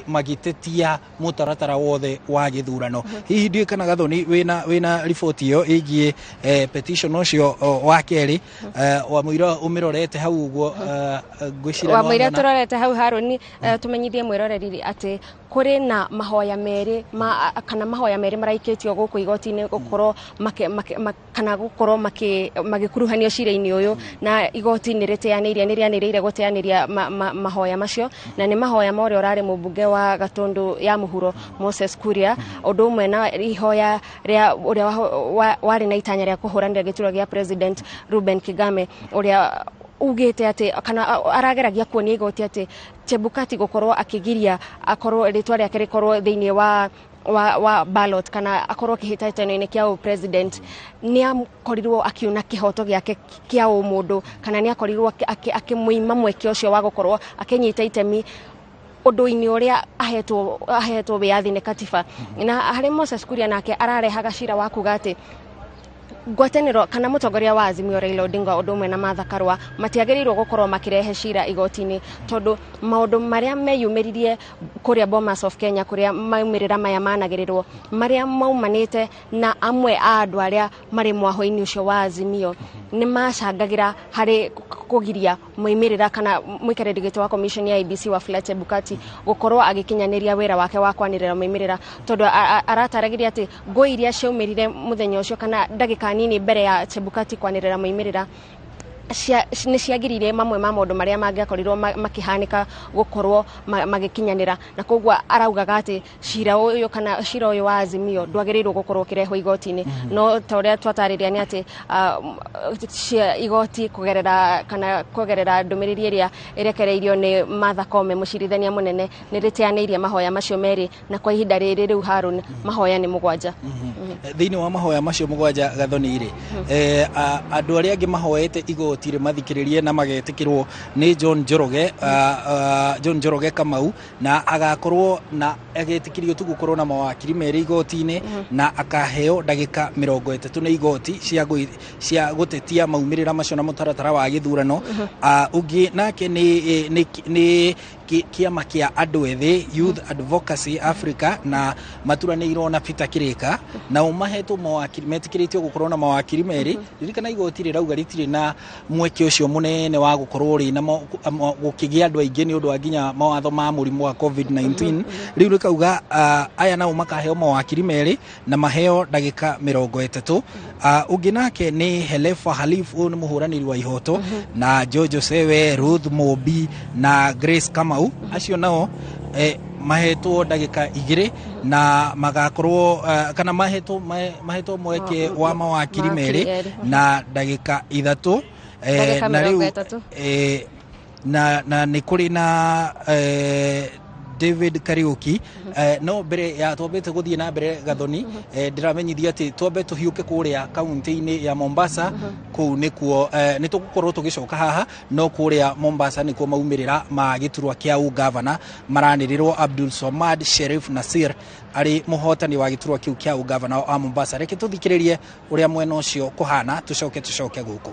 magitetia mutaratara wothe wa githurano. Hihi ndui kana Gathoni wina riboti iyo igie petition ucio wa keri wa muira umirorete hau uguo ngwicira wa muira turorete hau Haruni tumenyithie mwiroreri ati kuri na mahoya meri kana mahoya meri maraikitio guku igoti-ini gukorwo kana gukorwo magikuruhanio cira-ini uyu na igoti-ini riteaniriire guteaniria mahoya macio na ni mahoya mori urari mubunge wa Gatundu ya Muhuro Moses Kuria undu umwe na ihoya ria uria wari na itanya ria kuhuranira gituro gia president Ruben Kigame uria ugite ati kana arageragia kuonia igoti ati Chebukati gukorwo akigiria akorwo ritwa riake rikorwo thiini wa ballot kana akorwo kihitaitano-ini kia president ni akorirwo akiuna kihoto giake kia mundu kana ni akorirwo akimuima mweke ucio wa gukorwo akinyita itemi undu-ini uria ahetwo wiathi ni katiba na hari Moses Kuria nake ararehaga cira wa kuga ati ngwataniro kana mutongoria wa Azimio Raila Odinga undu umwe na Martha Karua matiagerirwo gukorwo makirehe cira igoti-ini tondu maundu maria meyumiririe kuria Bomas of Kenya kuria maumirira maya managerirwo maria maumanite na amwe a andu aria mari mwaho-ini ucio wa Azimio ni macangagira hari kugiria moimirira kana muikariri gito wa commission ya IEBC wa Chebukati gukorwo agikinyaniria wira wake wa kwanirira moimirira tondu arataragiria ati ngui iria ciaumirire muthenya ucio kana ndagika nini mbere ya Chebukati kwanirira moimirira ni ciagirire mamwe ma maundu maria mangiakorirwo makihanika gukorwo magikinyanira na kogwo araugaga ati cira uyu wa Azimio ndwagerirwo gukorwo kireho igoti-ini no toria twatariria ni ati igoti kugerera ndumiriri iria irekereirio ni Martha Koome mucirithania munene ni riteanirie mahoya macio meri na kwa ihinda riri riu Harun mahoya ni 7 thiini wa mahoya macio 7 Gathoni ri andu aria angi mahoete igoti tire mathikiririe na magetikirwo ni John Njoroge Kamau na agakorwo na agetikirio tu gukorwo na mawakiri meri igoti-ini na akaheo ndagika 30 ni igoti cia gutetia maumirira macio na mutaratara wa githurano ungi nake ni kiama kia andu ethi Youth Advocacy Africa na maturanirwo na Peter Kirika na umahetwo mawakiri metikiritio gukorwo na mawakiri meri ririkana igoti rirauga ritiri na mweke ucio munene wa gukorwo ri na gukigia andu aingi ni undu wa nginya mawatho ma murimu wa COVID-19 riu rikauga aya nao makaheo mawakiri meri na maheo ndagika 30 ungi nake ni Helefa Halif ni muhuraniri wa ihoto na Jojo Sewe Ruth Mobi na Grace Kamau acio nao mahetwo ndagika 2 na magakorwo kana mahetwo mweke wa mawakiri meri na ndagika 3 na riu na ni kuri na David Kariuki no mbere ya twambete guthie na mbere Gathoni ndiramenyithia ati twambe tuhiuke kuria kaunti-ini ya Mombasa ku nikuo ni tugukorwo tugicoka haha no kuria Mombasa nikuo maumirira ma giturwa kia ugavana maranirirwo Abdul Somad Sherif Nasir ari muhotani wa giturwa kiu kia ugavana wa Mombasa. Reke tuthikiririe uria mwena ucio kuhana tucoke guku.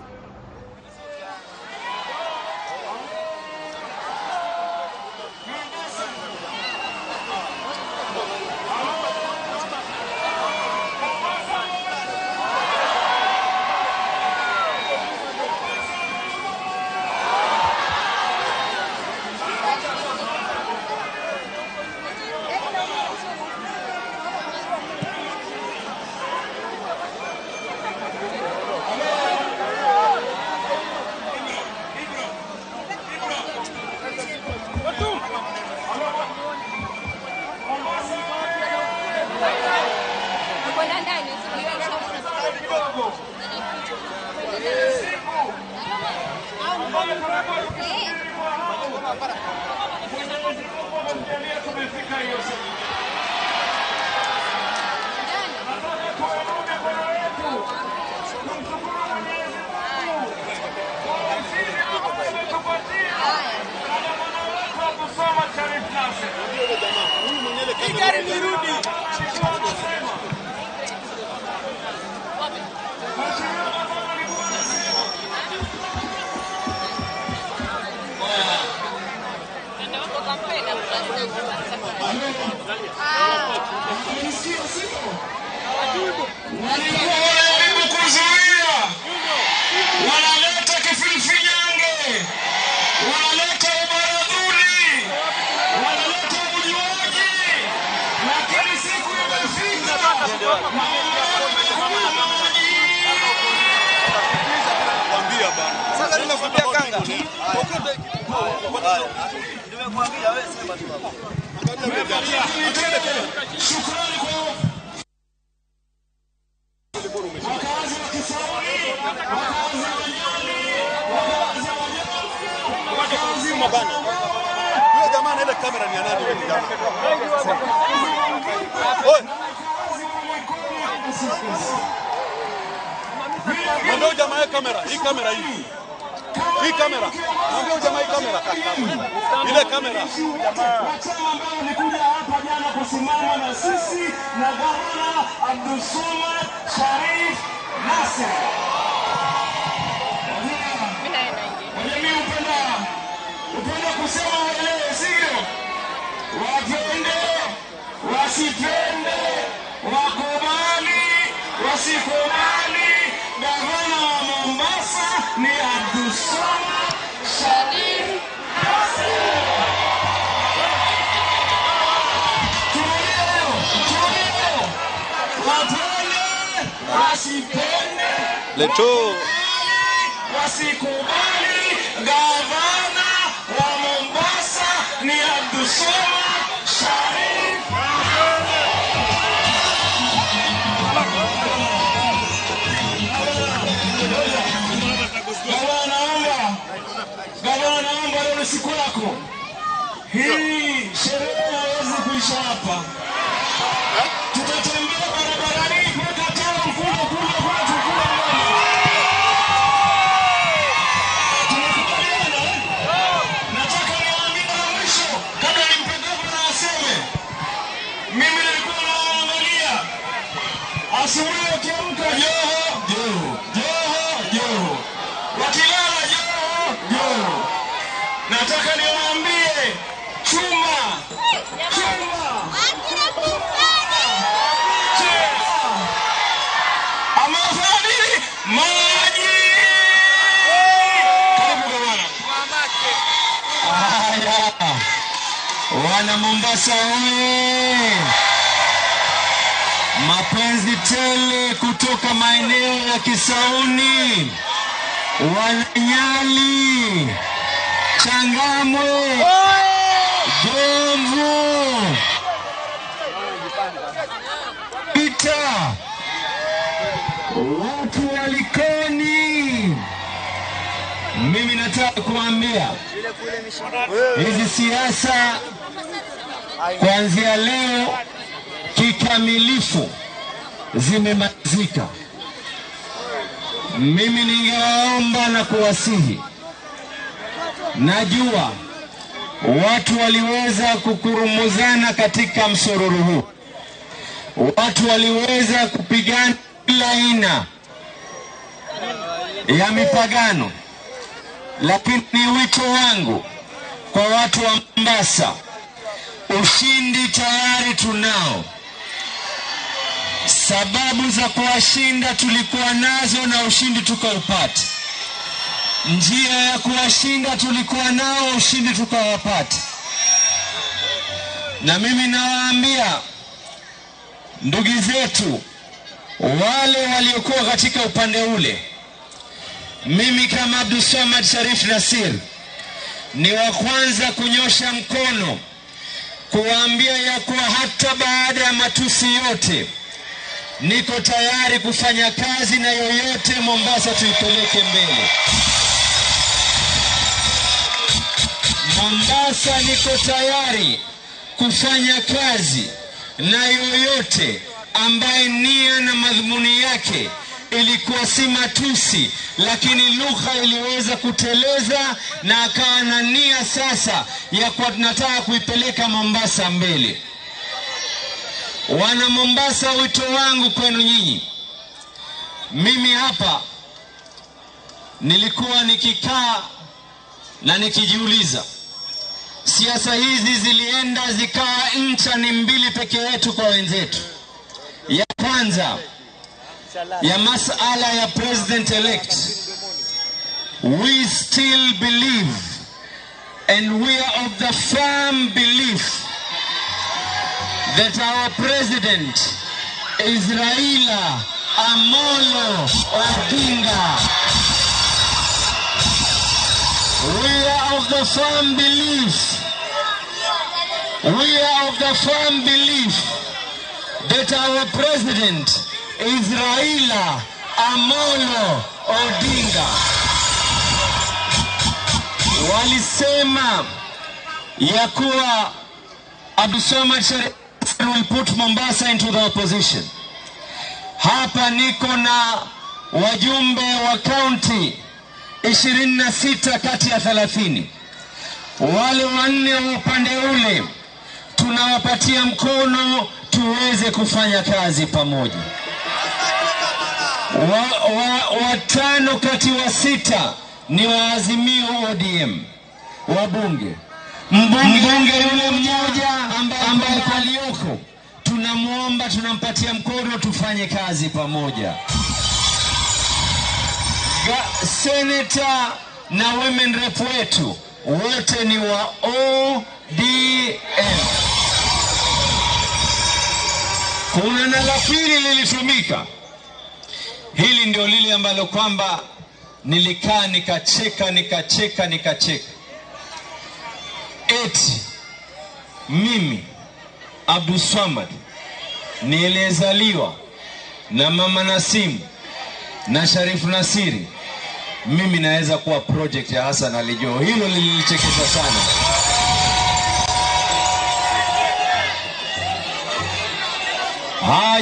Wanaleta kifilifinyange, wanaleta ubaradhuli, wanaleta ujuaji, lakini siku imefika sasa nimekwambia kanga. Nimekuambia wewe sema tu hapo. Shukrani kwa wakazi wa Kisawani, wakazi wa Nyali, wakazi wa Mabana. Yule jamaa na ile kamera ni nani wewe jamaa? Oi. Ndio jamaa ya kamera, hii kamera hii. Hii kamera. Ndio jamaa hii kamera ile kamera. Wachama ambao walikuja hapa jana kusimama na sisi na gavana Abdulswamad Sharif Nasser. Mimi upenda kusema wale sio. Wapende, wasipende, wakubali, wasikubali. Gavana wa Mombasa ni Abdulswamad Sharif Nasser. Wapende, wasipende, Leto wasikubali. Gavana wa Mombasa ni Abdulswamad Sharif Gavana, naomba leo siku yako hii, sherehe haiwezi kuisha hapa. Tutatembea barabarani mpaka tena mfumo kule tukule. Tunakubaliana? Nataka niwaambie na mwisho kabla nimpeleke na aseme. Mimi nilikuwa naangalia asubuhi ukiamka Joho. Wakilala Joho. Nataka niwaambie chuma. Amafani maji. Karibu bwana. Haya. Wana Mombasa oye. Mapenzi tele kutoka maeneo ya Kisauni, Wananyali, Changamwe, Jomvu, Pita, watu wa Likoni. Mimi nataka kuambia hizi siasa kuanzia leo kikamilifu zimemalizika. Mimi ningewaomba na kuwasihi, najua watu waliweza kukurumuzana katika msororo huu, watu waliweza kupigana kila aina ya mipagano, lakini wito wangu kwa watu wa Mombasa, ushindi tayari tunao. Sababu za kuwashinda tulikuwa nazo na ushindi tukaupata. Njia ya kuwashinda tulikuwa nao, ushindi tukawapata. Na mimi nawaambia ndugu zetu wale waliokuwa katika upande ule, mimi kama Abdulswamad Sharif Nasser ni wa kwanza kunyosha mkono kuwaambia ya kuwa hata baada ya matusi yote, niko tayari kufanya kazi na yoyote Mombasa tuipeleke mbele. Mombasa niko tayari kufanya kazi na yoyote ambaye nia na madhumuni yake ilikuwa si matusi, lakini lugha iliweza kuteleza na akawa na nia sasa ya kwa tunataka kuipeleka Mombasa mbele. Wana Mombasa, wito wangu kwenu nyinyi, mimi hapa nilikuwa nikikaa na nikijiuliza, siasa hizi zilienda zikawa ncha ni mbili peke yetu kwa wenzetu. Ya kwanza ya masala ya president elect, we still believe and we are of the firm belief that our president is Raila Amolo Odinga. We are of the firm belief, that our president is Raila Amolo Odinga. Walisema ya kuwa Abdulswamad Sharif will put Mombasa into the opposition. Hapa niko na wajumbe wa county 26 kati ya 30. Wale wanne wa upande ule tunawapatia mkono tuweze kufanya kazi pamoja. Watano kati wa 6 ni wa Azimio ODM wabunge. Mbunge yule mmoja ambaye alioko tunamuomba, tunampatia mkono tufanye kazi pamoja. Senator na women rep wetu wote ni wa ODM. Kuna na la pili lilitumika. Hili ndio lile ambalo kwamba nilikaa nikacheka. Eti mimi Abdulswamad nilizaliwa na mama Nasimu na Sharifu Nasiri, mimi naweza kuwa project ya Hassan Ali Joho. Hilo lilichekesha sana.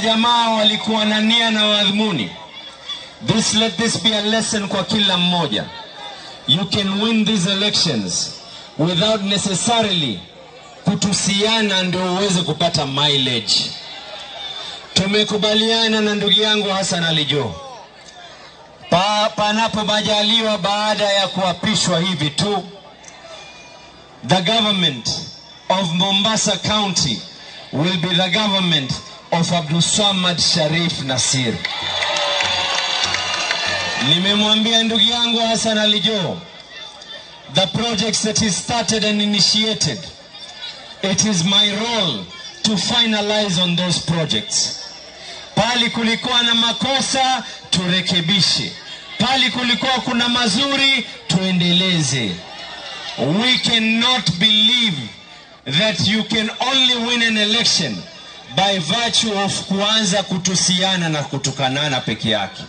Jamaa walikuwa na nia na madhumuni. Let this be a lesson kwa kila mmoja. You can win these elections without necessarily kutusiana ndio uweze kupata mileage. Tumekubaliana na ndugu yangu Hassan Ali Joho, panapo majaliwa baada ya kuapishwa hivi tu, the government of Mombasa County will be the government of Abdulswamad Sharif Nasir. Nimemwambia ndugu yangu Hassan Ali Joho, the projects that he started and initiated, it is my role to finalize on those projects. Pali kulikuwa na makosa turekebishe, pali kulikuwa kuna mazuri tuendeleze. We cannot believe that you can only win an election by virtue of kuanza kutusiana na kutukanana peke yake.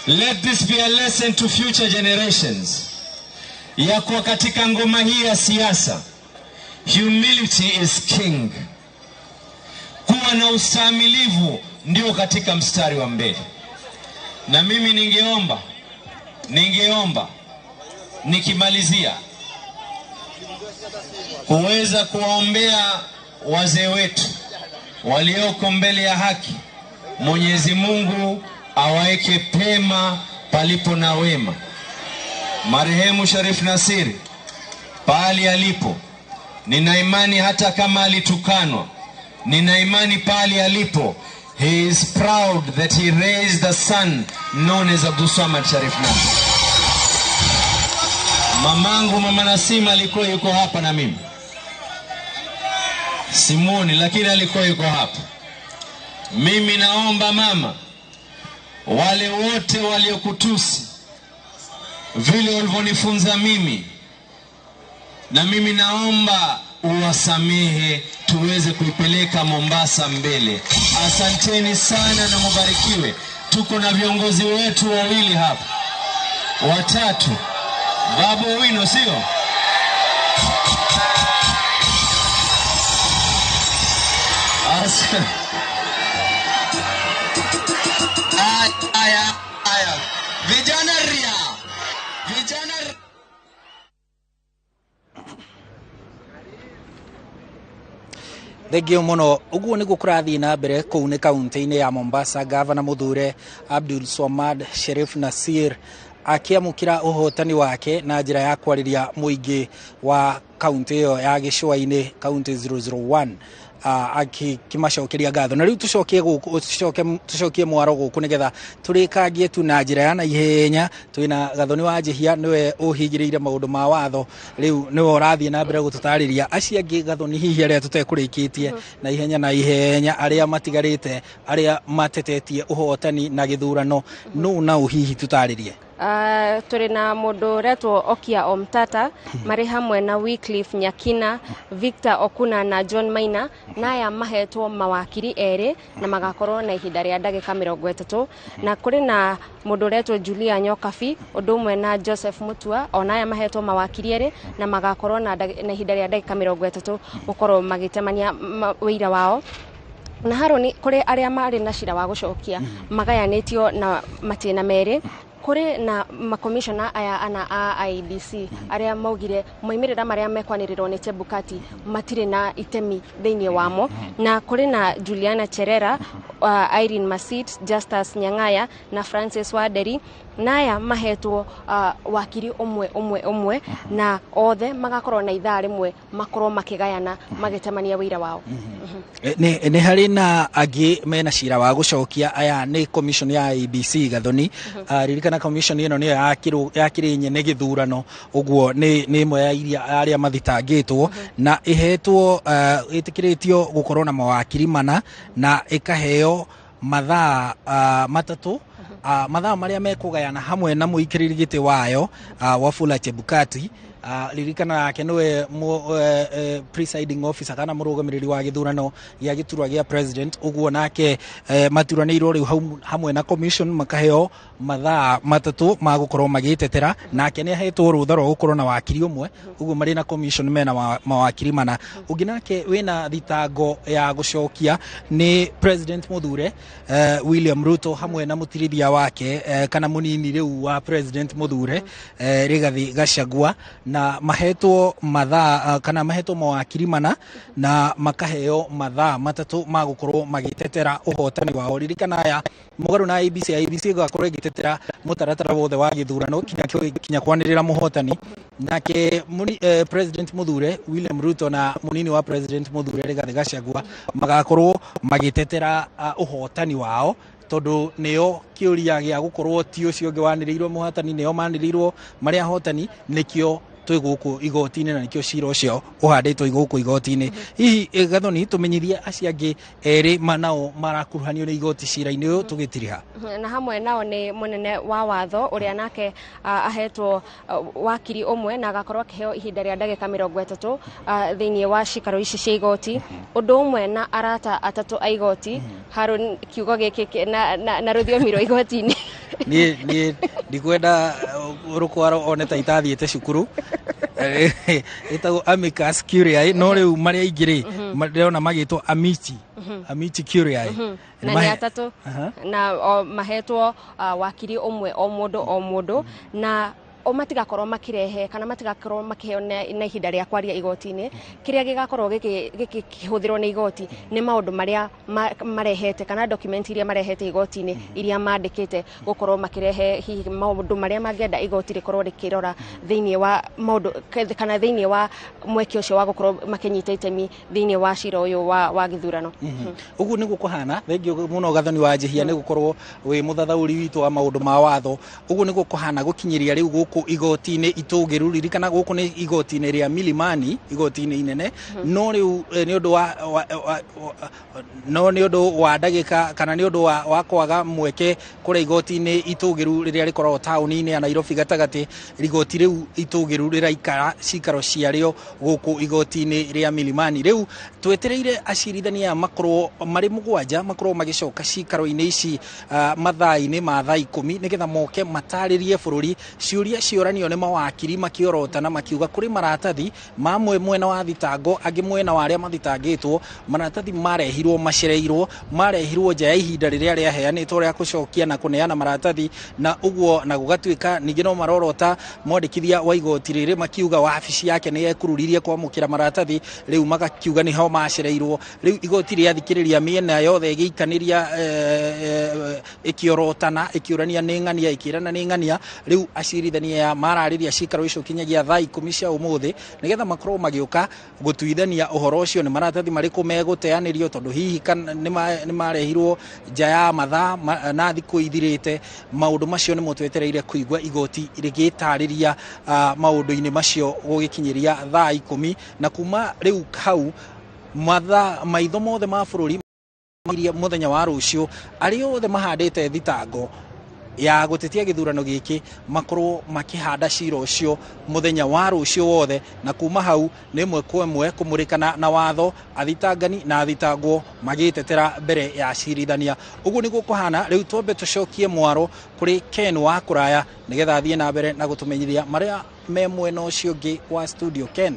Let this be a lesson to future generations. Ya kuwa katika ngoma hii ya siasa, humility is king. Kuwa na ustahimilivu ndio katika mstari wa mbele. Na mimi ningeomba nikimalizia kuweza kuwaombea wazee wetu walioko mbele ya haki. Mwenyezi Mungu awaeke pema palipo na wema. Marehemu Sharif Nasiri pali alipo, nina imani hata kama alitukanwa, nina imani pali alipo, he is proud that he raised the son known as Abdulswamad Sharif Nasir. Mamangu mama Nasima alikuwa yuko hapa na mimi Simoni, lakini alikuwa yuko hapa. Mimi naomba mama, wale wote waliokutusi vile ulivyonifunza mimi, na mimi naomba uwasamehe tuweze kuipeleka Mombasa mbele. Asanteni sana na mubarikiwe. Tuko na viongozi wetu wawili hapa. Watatu. Babu Wino sio? Aya. Vijana ria. Thegio muno uguo niguo kurathi na mbere kuu ni kaunti-ini ya Mombasa. Gavana muthure Abdul Swamad Sharif Nasir akiamukira uhotani wake na njira ya kwariria muingi wa kaunti iyo ya gicua-ini kaunti 001 akimacokeria ngatho. Na riu tucokie mwaro guku nigetha turikangie tu na njira ya naihenya. Twina Gathoni wa Njihia niwe uhingiriire maundu ma watho, riu niwe urathie na mbere gututariria acia angi Gathoni hihi aria tutekurikitie na ihenya aria matigarite aria matetetie uhotani na githurano no na uhihi tutaririe. Turi na mundu retwo Okia Omtata mari hamwe na Wycliffe Nyakina, Victor Okuna na John Maina, naya mahetwo mawakiri eri na magakorwo na ihinda ria ndagika 30, na kuri na mundu retwo Julia Nyokabi undu umwe na Joseph Mutua onaya mahetwo mawakiri eri na magakorwo na ihinda ria ndagika 30 gukorwo magitemania wira wao. Na haroni kuri aria mari na cira wa gucokia magayanitio na matina meri. Kuri na makomishona aya ana a IBC aria maugire moimirira maria mekwaniriro ni Chebukati matire na itemi thiini wamo, na kuri na Juliana Cherera, Irene Masit, Justus Nyang'aya na Francis Waderi naya mahetwo wakiri umwe na othe magakorwo na ithaa rimwe makorwo makigayana magitemania wira wao. Ni hari na agi mena cira wa gucokia aya ni commission ya IBC Gathoni. Ririkana commission ino niyo yakiri nyene githurano, uguo ni imwe ya iria aria mathitangitwo na ihetwo itikiritio gukorwo na mawakiri mana na ikaheo mathaa matatu. Mathaa maria mekugayana hamwe na muikiriri giti wayo Wafula Chebukati. Ririkana yake niwe presiding officer kana murugamiriri wa githurano ya giturwa gia president, uguo nake maturanirwo riu hamwe na commission makaheo mathaa matatu magukorwo magitetera, nake ni ahetwo rutha rwa gukorwo na wakiri umwe, uguo mari na commission mena mawakiri mana. Ungi nake wina thitango ya gucokia ni president muthure William Ruto hamwe na mutirithia wake kana munini riu wa president muthure Rigathi Gachagua, na mahetwo mathaa kana mahetwo mawakiri mana na makaheo mathaa matatu magukorwo magitetera uhotani wao. Ririkana aya mugaru na IBC gakorwo igitetera mutaratara wothe wa githurano kinya kwanirira muhotani, nake president muthure William Ruto na munini wa president muthure Rigathi Gachagua magakorwo magitetera uhotani wao, tondu neo kiuria gia gukorwo ti ucio ngi wanirirwo muhotani, neo manirirwo maria hotani, nikio twi guku igoti-ini na nikio cira ucio uhanditwo iguku igoti-ini. Hihi Gathoni tumenyithie acia angi eri manao marakuruhanio ni igoti cira-ini uyu tugitiriha. Na hamwe nao ni munene wa watho uria nake ahetwo wakiri umwe na agakorwo akiheo ihinda ria ndagika 30 thiini wa cikaro ici cia igoti, undu umwe na arata atatu a igoti. Harun kiugo giki na ruthiomi rwa igoti-ini ni ndikwenda rukwaro one ta itathiete cukuru itago amicus curiae, no riu maria ingiri ndĩrona magĩtwo amici curiae na ni atatu na mahetwo wakiri umwe o mundu na o matigakorwo makirehe kana matigakorwo makiheo na ihinda ria kwaria igoti-ini. Kiria gigakorwo gikihuthirwo ni igoti ni maundu maria marehete kana document iria marehete igoti-ini iria mandikite gukorwo makirehe hihi maundu maria mangienda igoti rikorwo rikirora thiini wa maundu kana thiini wa mweke ucio wa gukorwo makinyita itemi thiini wa cira uyu wa githurano. Uguo niguo kuhana. Thengio muno Gathoni wa Njihia ni gukorwo wi muthathauri witu wa maundu ma watho. Uguo niguo kuhana gukinyiria riu guku guku igoti-ini itugiru ririkana guku ni igoti-ini ria Milimani igoti-ini inene no riu ni undu wa ndagika kana ni undu wa kwaga mweke kuri igoti-ini itugiru riria rikoragwo tauni-ini ya Nairobi gatagati igoti riu itugiru riraikara cikaro ciario guku igoti-ini ria Milimani riu twetereire acirithania makorwo mari mugwanja makorwo magicoka cikaro-ini ici mathaa-ini ma thaa 10 nigetha moke mataririe bururi ciuria cioranio ni mawakiri makiorotana makiuga kuri maratathi mamwe mwena wa thitango angi mwena wa aria mathitangitwo maratathi marehirwo macereirwo marehirwo nja ya ihinda riria riaheanitwo ria gucokia na kuneana maratathi na uguo na gugatuika ningi no marorota mwandikithia wa igoti riri makiuga wabici yake ni yekururirie kwamukira maratathi riu magakiuga ni ho macereirwo riu igoti riathikiriria miena yothe igikaniria ikiorotana ikiurania ni ng'ania ikirana ni ng'ania riu acirithania marariria cikaro icio kinyagia thaa 10 cia umuthi nigetha makorwo magioka gutuithania uhoro ucio ni maratathi mariku meguteanirio tondu hihi ni marehirwo nja ya mathaa na thiku ithirite maundu macio ni mutwetereire kuigwa igoti rigitariria maundu-ini macio gugikinyiria thaa 10 na kuma riu hau mathaa maitho mothe ma bururi muthenya wa rucio ari othe mahandite thitango ya gutetia githurano giki makorwo makihanda ciro ucio muthenya wa rucio wothe na kuma hau ni mwe kwa mwe kumurikana na watho athitangani na athitangwo magitetera mbere ya cirithania uguo ni gukuhana riu twambe tucokie mwaro kuri Ken wa kuraya nigetha athie na mbere na gutumenyithia maria me mwena ucio ngi wa studio. Ken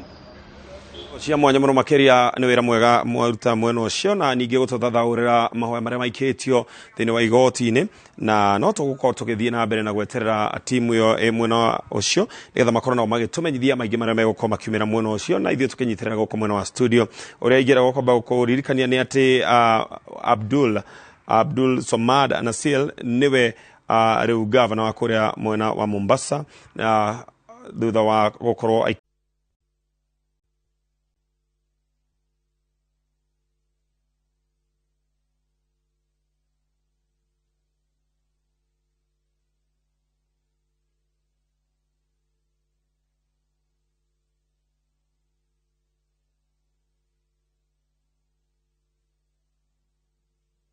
cia mwanya muno makeria ni wira mwega mwaruta mwena ucio na ningi gututhathaurira mahoya maria maikitio thini wa igoti-ini na no tugukorwo tugithie na mbere na gweterera timu yo mwena ucio nigetha makorwo nao magitumenyithia maingi maria megukorwo makiumira mwena ucio na ithio tukinyitirira guko mwena wa studio uria ingira gukomba gukuririkania ni ati Abdul Somad Nasil niwe riu gavana wa kuria mwena wa Mombasa thutha wa gukorwo